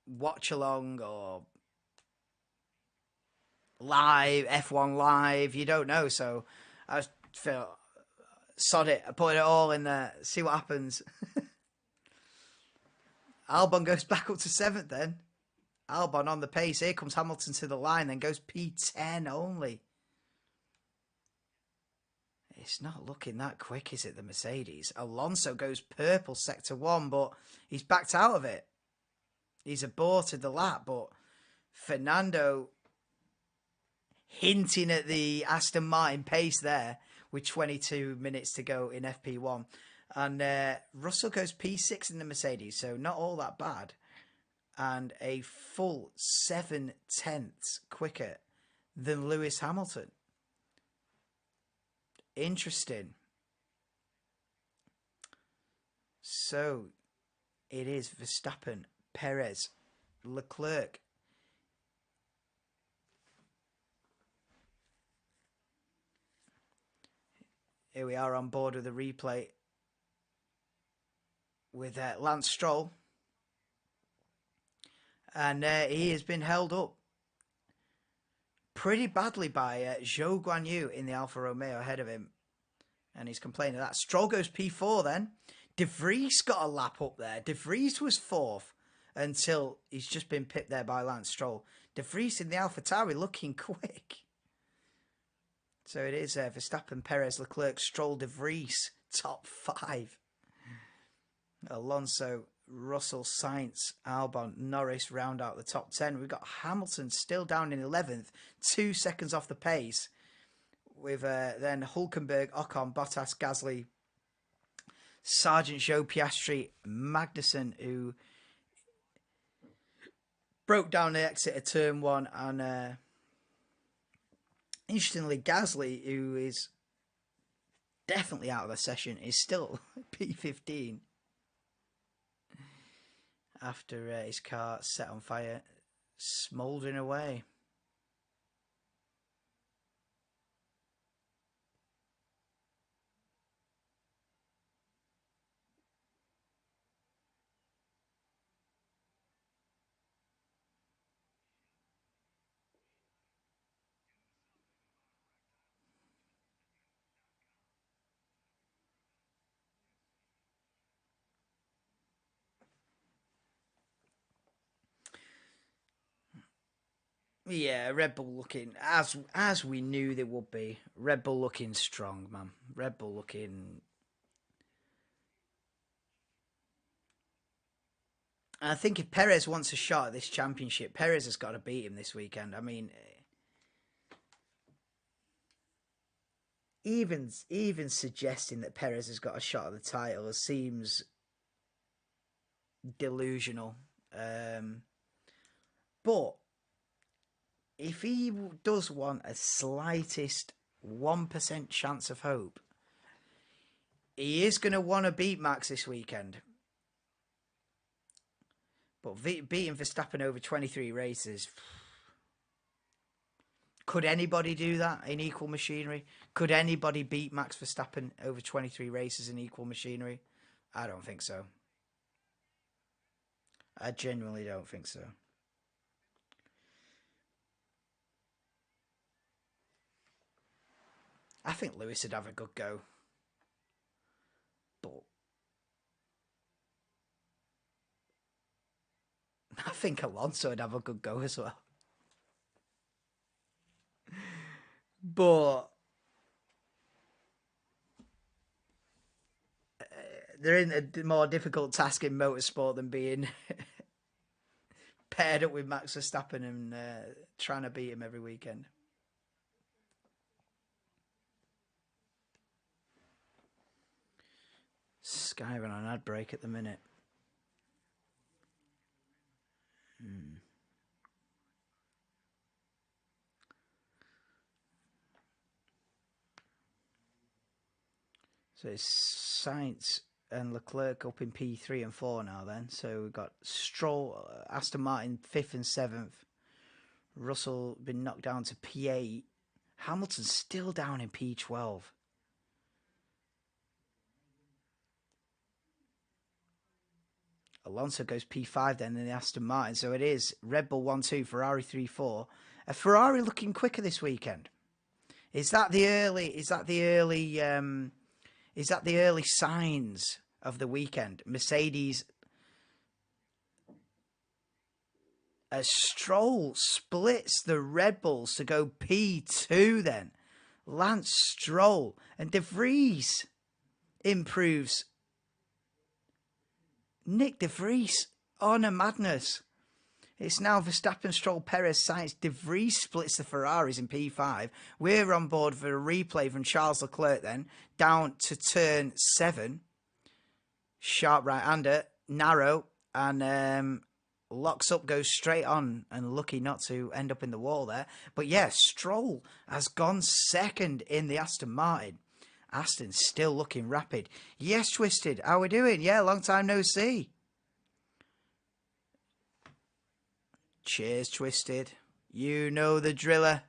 watchalong or live, F1 live. You don't know. So I feel, sod it. I put it all in there, see what happens. Albon goes back up to 7th then. Albon on the pace. Here comes Hamilton to the line, then goes P10 only. It's not looking that quick, is it, the Mercedes? Alonso goes purple sector 1, but he's backed out of it. He's aborted the lap, but Fernando hinting at the Aston Martin pace there with 22 minutes to go in FP1. And Russell goes P6 in the Mercedes, so not all that bad. And a full 7 tenths quicker than Lewis Hamilton. interesting. So it is Verstappen, Perez, Leclerc. Here we are on board with the replay with Lance Stroll. And he has been held up pretty badly by Zhou Guanyu in the Alfa Romeo ahead of him. And he's complaining of that. Stroll goes P4 then. De Vries got a lap up there. De Vries was fourth until he's just been pipped there by Lance Stroll. De Vries in the AlphaTauri looking quick. So it is Verstappen, Perez, Leclerc, Stroll, De Vries, top 5. Alonso, Russell, Sainz, Albon, Norris round out the top 10. We've got Hamilton still down in 11th, 2 seconds off the pace. With then Hulkenberg, Ocon, Bottas, Gasly, Sargent, Joe Piastri, Magnussen, who broke down the exit of turn 1, and interestingly, Gasly, who is definitely out of the session, is still P15 after his car set on fire, smouldering away. Yeah, Red Bull looking as we knew they would be. Red Bull looking strong, man. Red Bull looking. I think if Perez wants a shot at this championship, Perez has got to beat him this weekend. I mean, even suggesting that Perez has got a shot at the title seems delusional. But if he does want a slightest 1% chance of hope, he is going to want to beat Max this weekend. But beating Verstappen over 23 races, could anybody do that in equal machinery? Could anybody beat Max Verstappen over 23 races in equal machinery? I don't think so. I genuinely don't think so. I think Lewis would have a good go. But I think Alonso would have a good go as well. But they're in a more difficult task in motorsport than being paired up with Max Verstappen and trying to beat him every weekend. Sky are on an ad break at the minute. So it's Sainz and Leclerc up in P3 and 4 now then. So we've got Stroll, Aston Martin 5th and 7th. Russell been knocked down to P8. Hamilton's still down in P12. Alonso goes P5 then in the Aston Martin. So it is Red Bull 1-2, Ferrari 3-4. A Ferrari looking quicker this weekend. Is that the early signs of the weekend? Mercedes, as Stroll splits the Red Bulls to go P2 then. Lance Stroll and De Vries improves. Nick De Vries on a madness. It's now Verstappen, Stroll, Perez, Sainz. De Vries splits the Ferraris in P5. We're on board for a replay from Charles Leclerc then. Down to turn 7. Sharp right-hander. Narrow. And locks up, goes straight on. And lucky not to end up in the wall there. But yeah, Stroll has gone second in the Aston Martin. Aston's still looking rapid. Yes, Twisted. How we doing? Yeah, long time no see. Cheers, Twisted. You know the driller.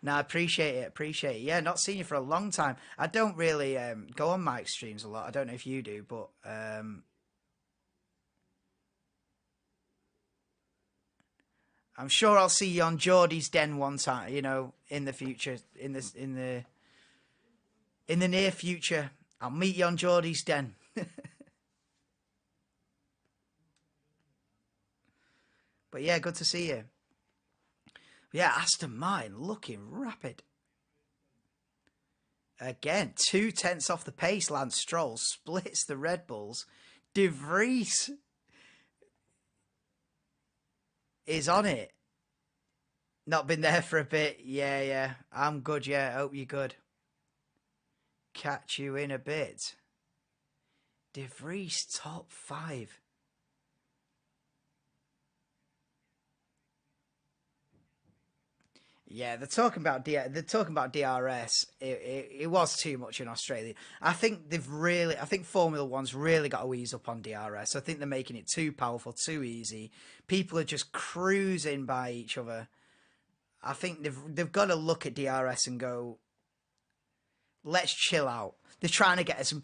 No, I appreciate it. Appreciate it. Yeah, not seen you for a long time. I don't really go on Mike streams a lot. I don't know if you do, but I'm sure I'll see you on Geordie's Den one time. You know, in the future, in the near future, I'll meet you on Geordie's Den. But yeah, good to see you. Yeah, Aston Martin looking rapid. Again, 2/10 off the pace. Lance Stroll splits the Red Bulls. De Vries is on it. Not been there for a bit. Yeah. I'm good, yeah. Hope you're good. Catch you in a bit. De Vries top 5. Yeah, they're talking about DRS. It was too much in Australia. I think Formula One's really got to ease up on DRS. I think they're making it too powerful, too easy. People are just cruising by each other. I think they've got to look at DRS and go, let's chill out. They're trying to get us,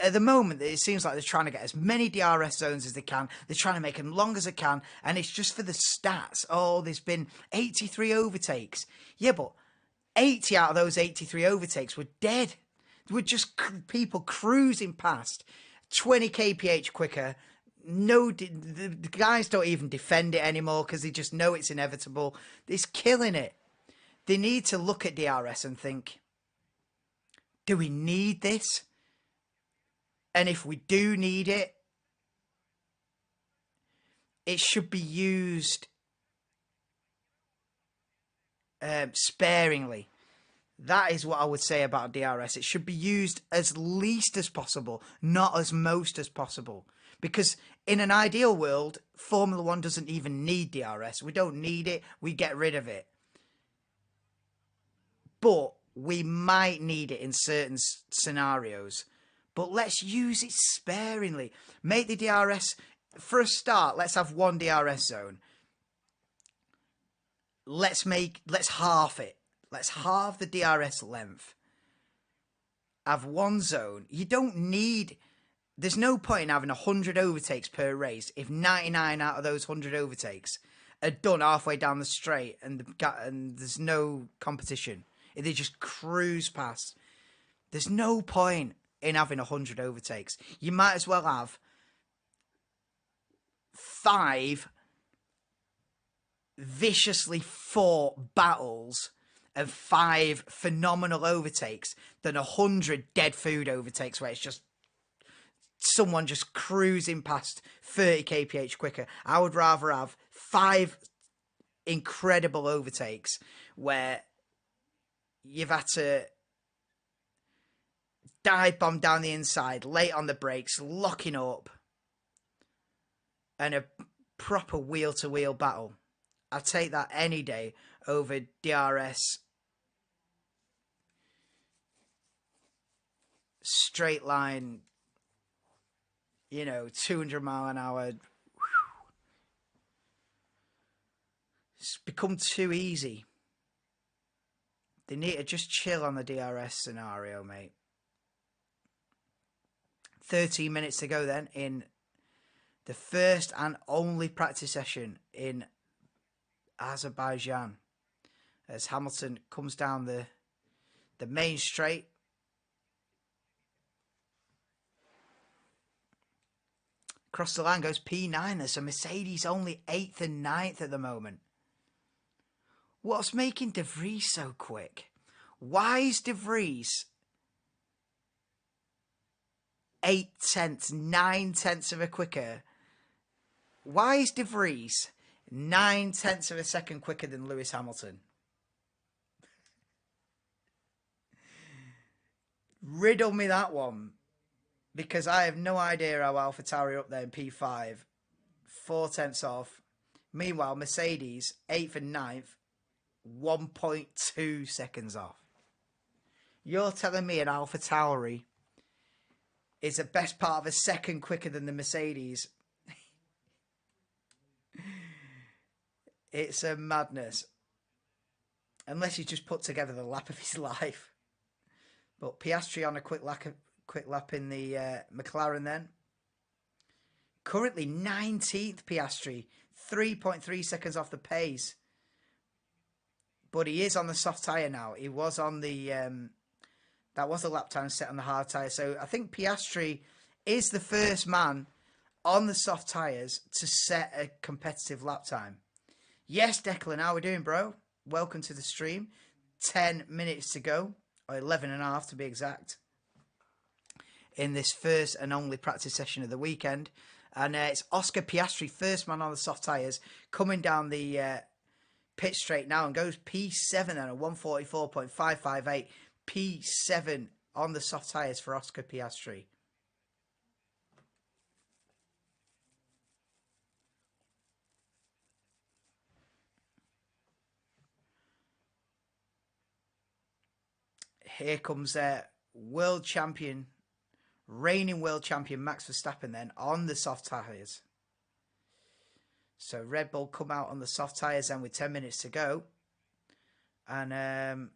at the moment, it seems like they're trying to get as many DRS zones as they can. They're trying to make them long as they can, and it's just for the stats. Oh, there's been 83 overtakes. Yeah, but 80 out of those 83 overtakes were dead. They were just people cruising past 20 kph quicker. No, the guys don't even defend it anymore because they just know it's inevitable. It's killing it. They need to look at DRS and think, do we need this? And if we do need it, it should be used sparingly. That is what I would say about DRS. It should be used as least as possible, not as most as possible. Because in an ideal world, Formula One doesn't even need DRS. We don't need it. We get rid of it. But we might need it in certain scenarios. But let's use it sparingly. Make the DRS, for a start, let's have one DRS zone. Let's half it. Let's halve the DRS length. Have one zone. You don't need... There's no point in having 100 overtakes per race if 99 out of those 100 overtakes are done halfway down the straight and there's no competition. They just cruise past. There's no point in having 100 overtakes. You might as well have 5 viciously fought battles and 5 phenomenal overtakes than 100 dead food overtakes where it's just someone just cruising past 30 kph quicker. I would rather have 5 incredible overtakes where you've had to dive bomb down the inside, late on the brakes, locking up, and a proper wheel-to-wheel battle. I'd take that any day over DRS straight line, 200 mile an hour. It's become too easy. They need to just chill on the DRS scenario, mate. 13 minutes to go then in the first and only practice session in Azerbaijan as Hamilton comes down the main straight. Across the line goes P9. There's a Mercedes only 8th and 9th at the moment. What's making De Vries so quick? Why is De Vries 8/10, 9/10 of a quicker? Why is De Vries 9/10 of a second quicker than Lewis Hamilton? Riddle me that one. Because I have no idea how AlphaTauri up there in P5. 4/10 off. Meanwhile, Mercedes, 8th and 9th, 1.2 seconds off. You're telling me an Alpha Tauri is the best part of a second quicker than the Mercedes? It's a madness. Unless he's just put together the lap of his life. But Piastri on a quick lap in the McLaren then. Currently 19th Piastri, 3.3 seconds off the pace. But he is on the soft tyre now. He was on the... that was a lap time set on the hard tyre. So I think Piastri is the first man on the soft tyres to set a competitive lap time. Yes, Declan, how we doing, bro? Welcome to the stream. 10 minutes to go, or 11 and a half to be exact, in this first and only practice session of the weekend. And it's Oscar Piastri, first man on the soft tyres, coming down the pit straight now and goes P7 then at 144.558. P7 on the soft tyres for Oscar Piastri. Here comes world champion, reigning world champion Max Verstappen then on the soft tyres. So Red Bull come out on the soft tyres then with 10 minutes to go. And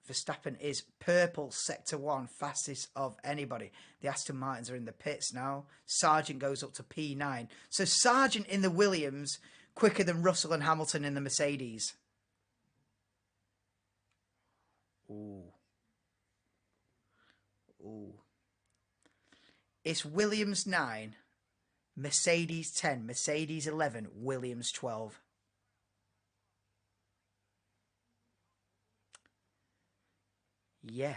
Verstappen is purple sector 1, fastest of anybody. The Aston Martins are in the pits now. Sargent goes up to P9. So Sargent in the Williams quicker than Russell and Hamilton in the Mercedes. Ooh. Ooh. It's Williams 9, Mercedes 10, Mercedes 11, Williams 12. Yeah.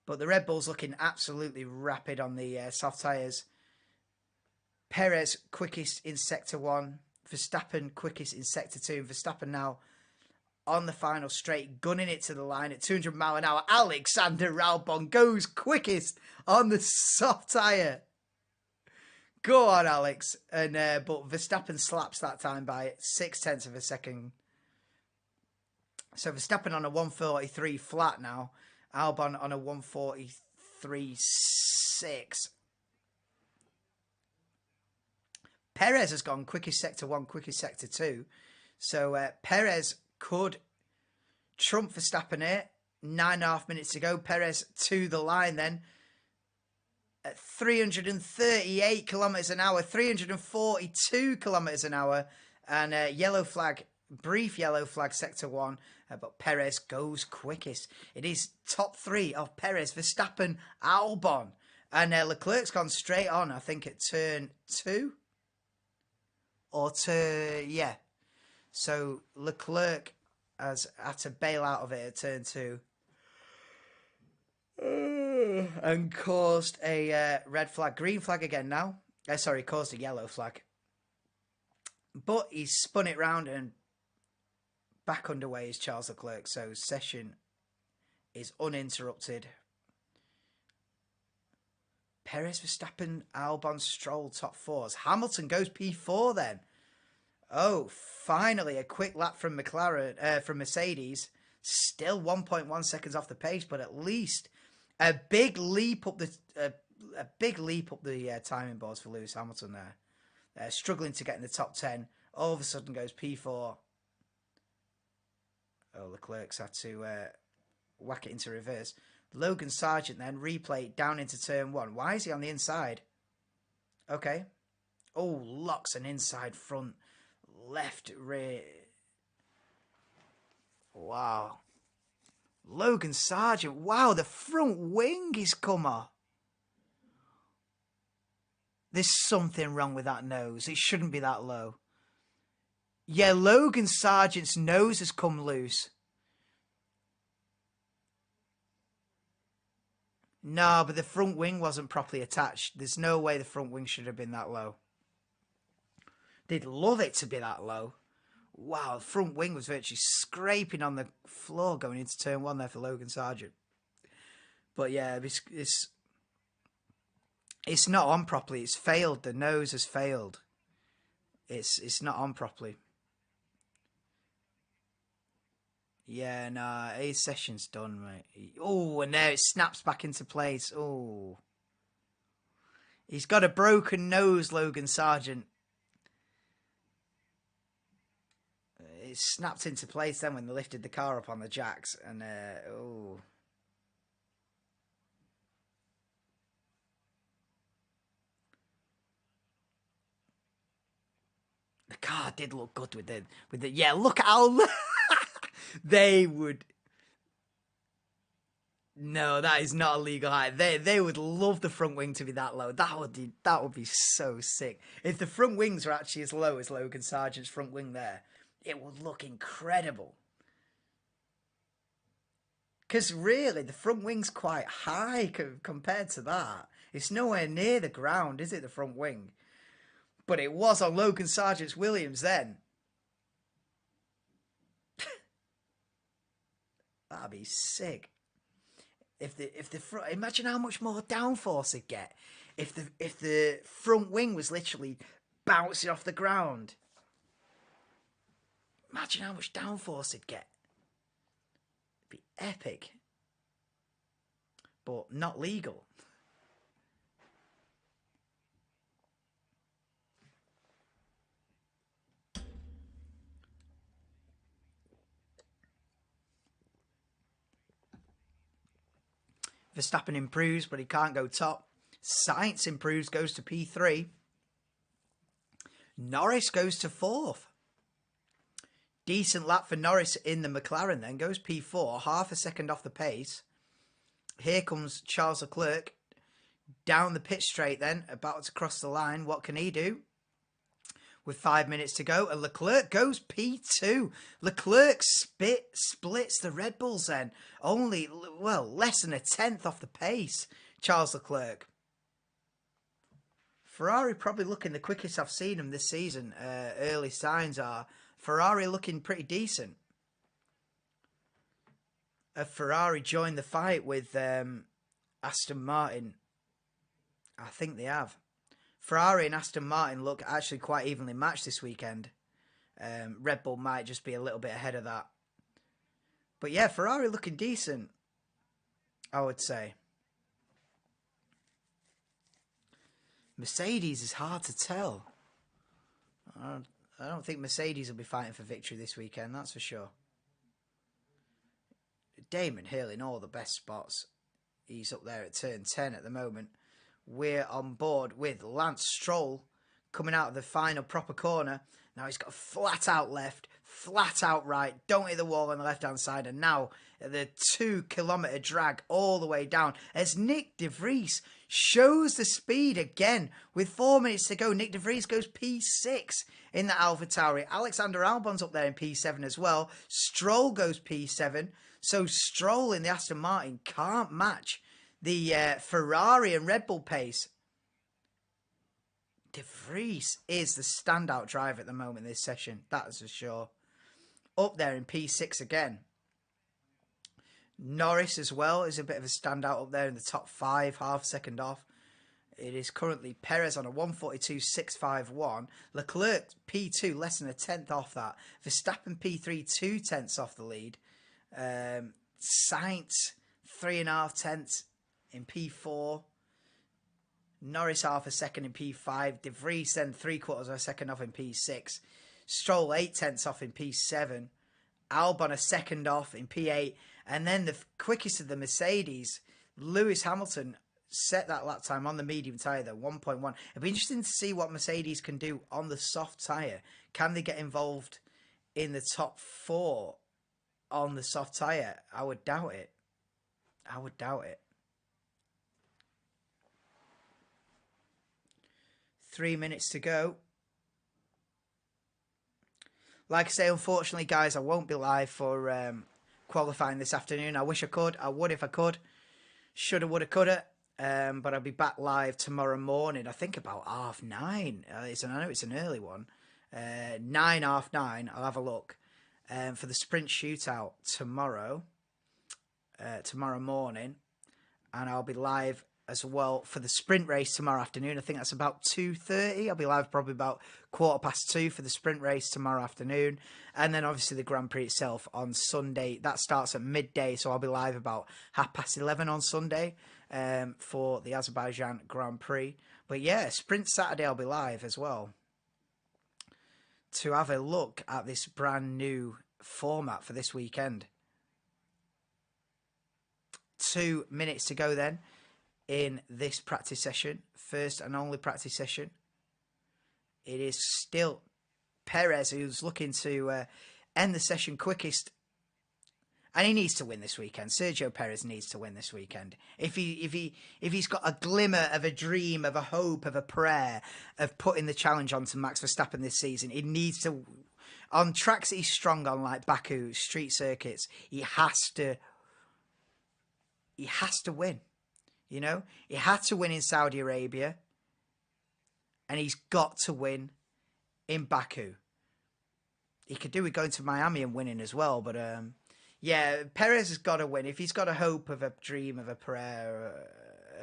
But the Red Bull's looking absolutely rapid on the soft tyres. Perez quickest in sector 1. Verstappen quickest in sector 2. Verstappen now on the final straight, gunning it to the line at 200 mile an hour. Alexander Albon goes quickest on the soft tyre. Go on, Alex. And but Verstappen slaps that time by 0.6 of a second. So Verstappen on a 143 flat now. Albon on a 143.6. Perez has gone quickest sector 1, quickest sector 2. So Perez could trump Verstappen here. 9.5 minutes to go. Perez to the line then. At 338 kilometres an hour. 342 kilometres an hour. And yellow flag. Brief yellow flag sector 1. But Perez goes quickest. It is top 3 of Perez, Verstappen, Albon. And Leclerc's gone straight on, I think, at turn 2. Or yeah. So Leclerc has had to bail out of it at turn 2. And caused a red flag. Green flag again now. Sorry, caused a yellow flag. But he's spun it round and back underway is Charles Leclerc. So session is uninterrupted. Perez, Verstappen, Albon, Stroll, top 4s. Hamilton goes P4 then. Oh, finally a quick lap from McLaren, from Mercedes. Still 1.1 seconds off the pace, but at least a big leap up the timing boards for Lewis Hamilton there. Struggling to get in the top 10. All of a sudden goes P4. Oh, Leclerc's had to whack it into reverse. Logan Sargent then replay down into turn 1. Why is he on the inside? Okay. Oh, locks an inside front left rear. Wow. Logan Sargent. Wow, the front wing is come off. There's something wrong with that nose. It shouldn't be that low. Yeah, Logan Sargent's nose has come loose. No, but the front wing wasn't properly attached. There's no way the front wing should have been that low. They'd love it to be that low. Wow, the front wing was virtually scraping on the floor going into turn 1 there for Logan Sargent. But yeah, it's not on properly. It's failed. The nose has failed. It's not on properly. Yeah, nah, his session's done, mate. Oh, and now it snaps back into place. Oh. He's got a broken nose, Logan Sargent. It snapped into place then when they lifted the car up on the jacks. And, oh. The car did look good with the yeah, look at how they would. No, that is not a legal height. They would love the front wing to be that low. That would be so sick. If the front wings were actually as low as Logan Sargent's front wing there, it would look incredible. Because really, the front wing's quite high compared to that. It's nowhere near the ground, is it, the front wing? But it was on Logan Sargent's Williams then. That'd be sick. If the front, imagine how much more downforce it'd get if the front wing was literally bouncing off the ground. Imagine how much downforce it'd get. It'd be epic, but not legal. Verstappen improves, but he can't go top. Sainz improves, goes to P3. Norris goes to 4th. Decent lap for Norris in the McLaren then. Goes P4, half a second off the pace. Here comes Charles Leclerc. Down the pit straight then, about to cross the line. What can he do? With 5 minutes to go, and Leclerc goes P2. Leclerc splits the Red Bulls then. Only, well, less than a tenth off the pace, Charles Leclerc. Ferrari probably looking the quickest I've seen them this season. Early signs are Ferrari looking pretty decent. Ferrari joined the fight with Aston Martin. I think they have. Ferrari and Aston Martin look actually quite evenly matched this weekend. Red Bull might just be a little bit ahead of that. But yeah, Ferrari looking decent, I would say. Mercedes is hard to tell. I don't think Mercedes will be fighting for victory this weekend, that's for sure. Damon Hill in all the best spots. He's up there at turn 10 at the moment. We're on board with Lance Stroll coming out of the final proper corner. Now he's got flat out left, flat out right, don't hit the wall on the left-hand side, and now the 2 kilometre drag all the way down as Nick De Vries shows the speed again. With 4 minutes to go, Nick De Vries goes P6 in the AlphaTauri. Alexander Albon's up there in P7 as well. Stroll goes P7. So Stroll in the Aston Martin can't match the Ferrari and Red Bull pace. De Vries is the standout driver at the moment this session, that is for sure. Up there in P6 again. Norris as well is a bit of a standout up there in the top 5, half second off. It is currently Perez on a 142.651. Leclerc P2, less than a tenth off that. Verstappen P3, 2 tenths off the lead. Sainz, 3.5 tenths in P4. Norris half a second in P5. De Vries then 3/4 of a second off in P6. Stroll 8 tenths off in P7. Albon a second off in P8. And then the quickest of the Mercedes, Lewis Hamilton, set that lap time on the medium tyre though, 1.1. It'd be interesting to see what Mercedes can do on the soft tyre. Can they get involved in the top 4 on the soft tyre? I would doubt it. I would doubt it. 3 minutes to go. Like I say, unfortunately, guys, I won't be live for qualifying this afternoon. I wish I could. I would if I could. Shoulda, woulda, coulda. But I'll be back live tomorrow morning. I think about 9:30. I know it's an early one. 9:30. I'll have a look for the sprint shootout tomorrow. Tomorrow morning, and I'll be live as well for the sprint race tomorrow afternoon. I think that's about 2:30. I'll be live probably about 2:15 for the sprint race tomorrow afternoon. And then obviously the Grand Prix itself on Sunday. That starts at midday, so I'll be live about 11:30 on Sunday for the Azerbaijan Grand Prix. But yeah, sprint Saturday I'll be live as well to have a look at this brand new format for this weekend. 2 minutes to go then in this practice session, first and only practice session. It is still Perez who's looking to end the session quickest, and he needs to win this weekend. Sergio Perez needs to win this weekend. If he's got a glimmer of a dream, of a hope, of a prayer of putting the challenge onto Max Verstappen this season, he needs to, on tracks that he's strong on like Baku, street circuits, he has to win. You know, he had to win in Saudi Arabia, and he's got to win in Baku. He could do with going to Miami and winning as well, but yeah, Perez has got to win. If he's got a hope, of a dream, of a prayer,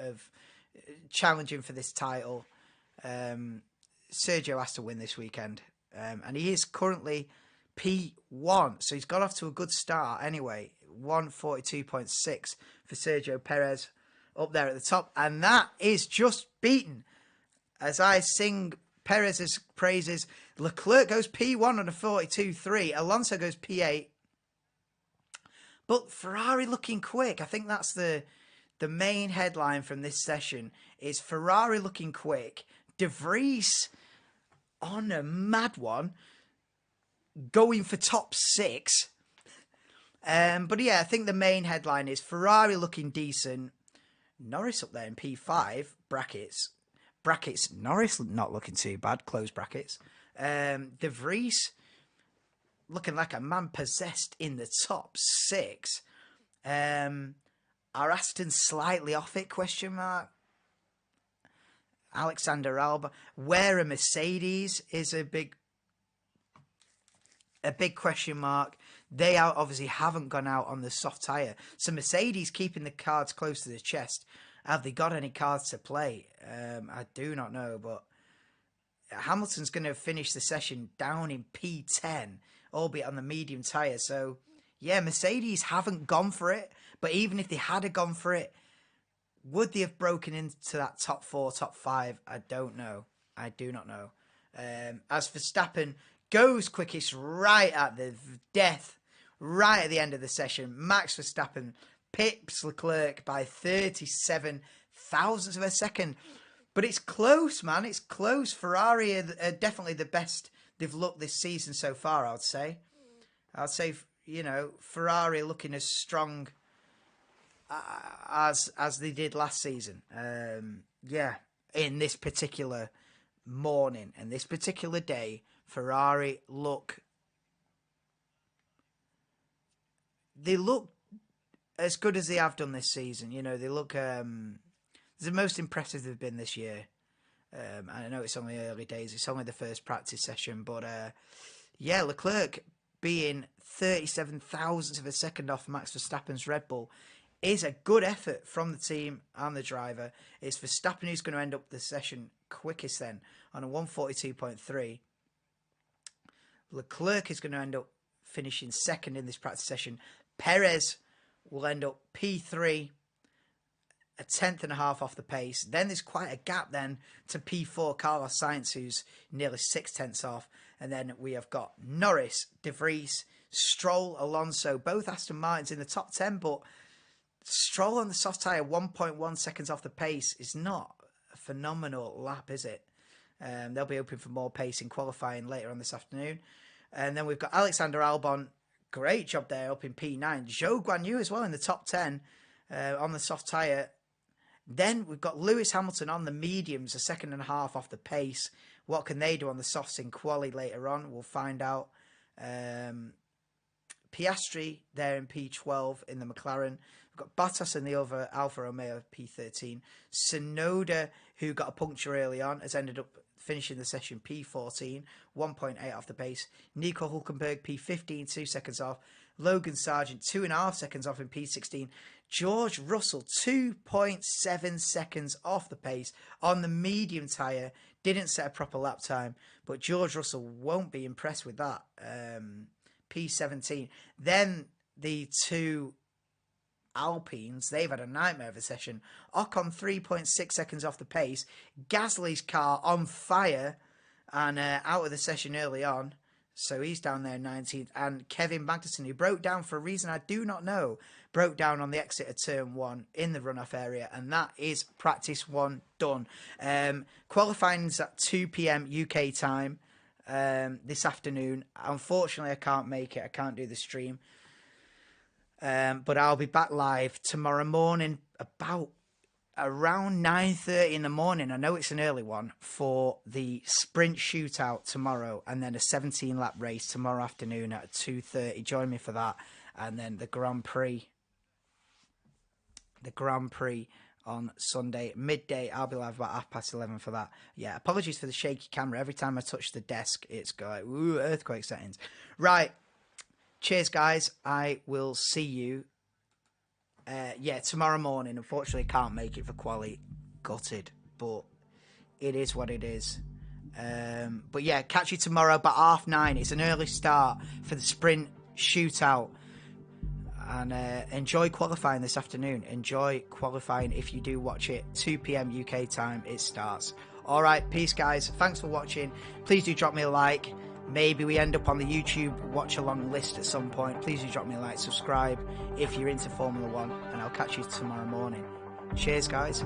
of challenging for this title, Sergio has to win this weekend. And he is currently P1, so he's got off to a good start anyway. 142.6 for Sergio Perez up there at the top, and that is just beaten. As I sing Perez's praises, Leclerc goes P1 on a 42.3, Alonso goes P8, but Ferrari looking quick. I think that's the main headline from this session, is Ferrari looking quick. De Vries on a mad one, going for top 6. But yeah, I think the main headline is Ferrari looking decent. Norris up there in P5, brackets, Norris not looking too bad, close brackets. De Vries looking like a man possessed in the top 6. Are Aston slightly off it, question mark? Alexander Albon, where a Mercedes is a big question mark. They obviously haven't gone out on the soft tyre. So Mercedes keeping the cards close to the chest. Have they got any cards to play? I do not know, but Hamilton's going to finish the session down in P10, albeit on the medium tyre. So, yeah, Mercedes haven't gone for it. But even if they had gone for it, would they have broken into that top 4, top 5? I don't know. I do not know. As Verstappen goes quickest right at the death, right at the end of the session, Max Verstappen pips Leclerc by 37 thousandths of a second. But it's close, man. It's close. Ferrari are definitely the best they've looked this season so far, I'd say. I'd say, you know, Ferrari looking as strong as they did last season. Yeah, in this particular morning and this particular day, Ferrari look as good as they have done this season. You know, they look the most impressive they've been this year. I know it's only early days, it's only the first practice session, but yeah, Leclerc being 37 thousandths of a second off Max Verstappen's Red Bull is a good effort from the team and the driver. It's Verstappen who's going to end up the session quickest then on a 142.3. Leclerc is going to end up finishing second in this practice session. Perez will end up P3, a tenth and a half off the pace. Then there's quite a gap then to P4, Carlos Sainz, who's nearly 6/10 off. And then we have got Norris, De Vries, Stroll, Alonso, both Aston Martins in the top 10, but Stroll on the soft tyre, 1.1 seconds off the pace, is not a phenomenal lap, is it? They'll be hoping for more pace in qualifying later on this afternoon. And then we've got Alexander Albon, great job there up in P9. Zhou Guanyu as well in the top 10 on the soft tyre. Then we've got Lewis Hamilton on the mediums, a second and a half off the pace. What can they do on the softs in quali later on? We'll find out. Piastri there in P12 in the McLaren. We've got Bottas in the other Alfa Romeo P13. Tsunoda, who got a puncture early on, has ended up finishing the session P14, 1.8 off the pace. Nico Hulkenberg P15, 2 seconds off. Logan Sargent 2.5 seconds off in P16. George Russell 2.7 seconds off the pace on the medium tyre. Didn't set a proper lap time, but George Russell won't be impressed with that. P17. Then the two Alpines, they've had a nightmare of a session. Ocon 3.6 seconds off the pace. Gasly's car on fire and out of the session early on. So he's down there 19th. And Kevin Magnussen, who broke down for a reason I do not know, broke down on the exit of turn 1 in the runoff area. And that is practice 1 done. Qualifying's at 2 p.m. UK time this afternoon. Unfortunately, I can't make it. I can't do the stream. But I'll be back live tomorrow morning about around 9:30 in the morning. I know it's an early one for the sprint shootout tomorrow, and then a 17-lap race tomorrow afternoon at 2:30. Join me for that, and then the Grand Prix on Sunday midday. I'll be live about 11:30 for that. Yeah, apologies for the shaky camera. Every time I touch the desk, it's got earthquake settings. Right. Cheers, guys. I will see you, tomorrow morning. Unfortunately, can't make it for quali. Gutted, but it is what it is. But yeah, catch you tomorrow about 9:30. It's an early start for the sprint shootout. And enjoy qualifying this afternoon. Enjoy qualifying if you do watch it. 2 p.m. UK time, it starts. All right, peace, guys. Thanks for watching. Please do drop me a like. Maybe we end up on the YouTube watch-along list at some point. Please do drop me a like, subscribe if you're into Formula 1, and I'll catch you tomorrow morning. Cheers, guys.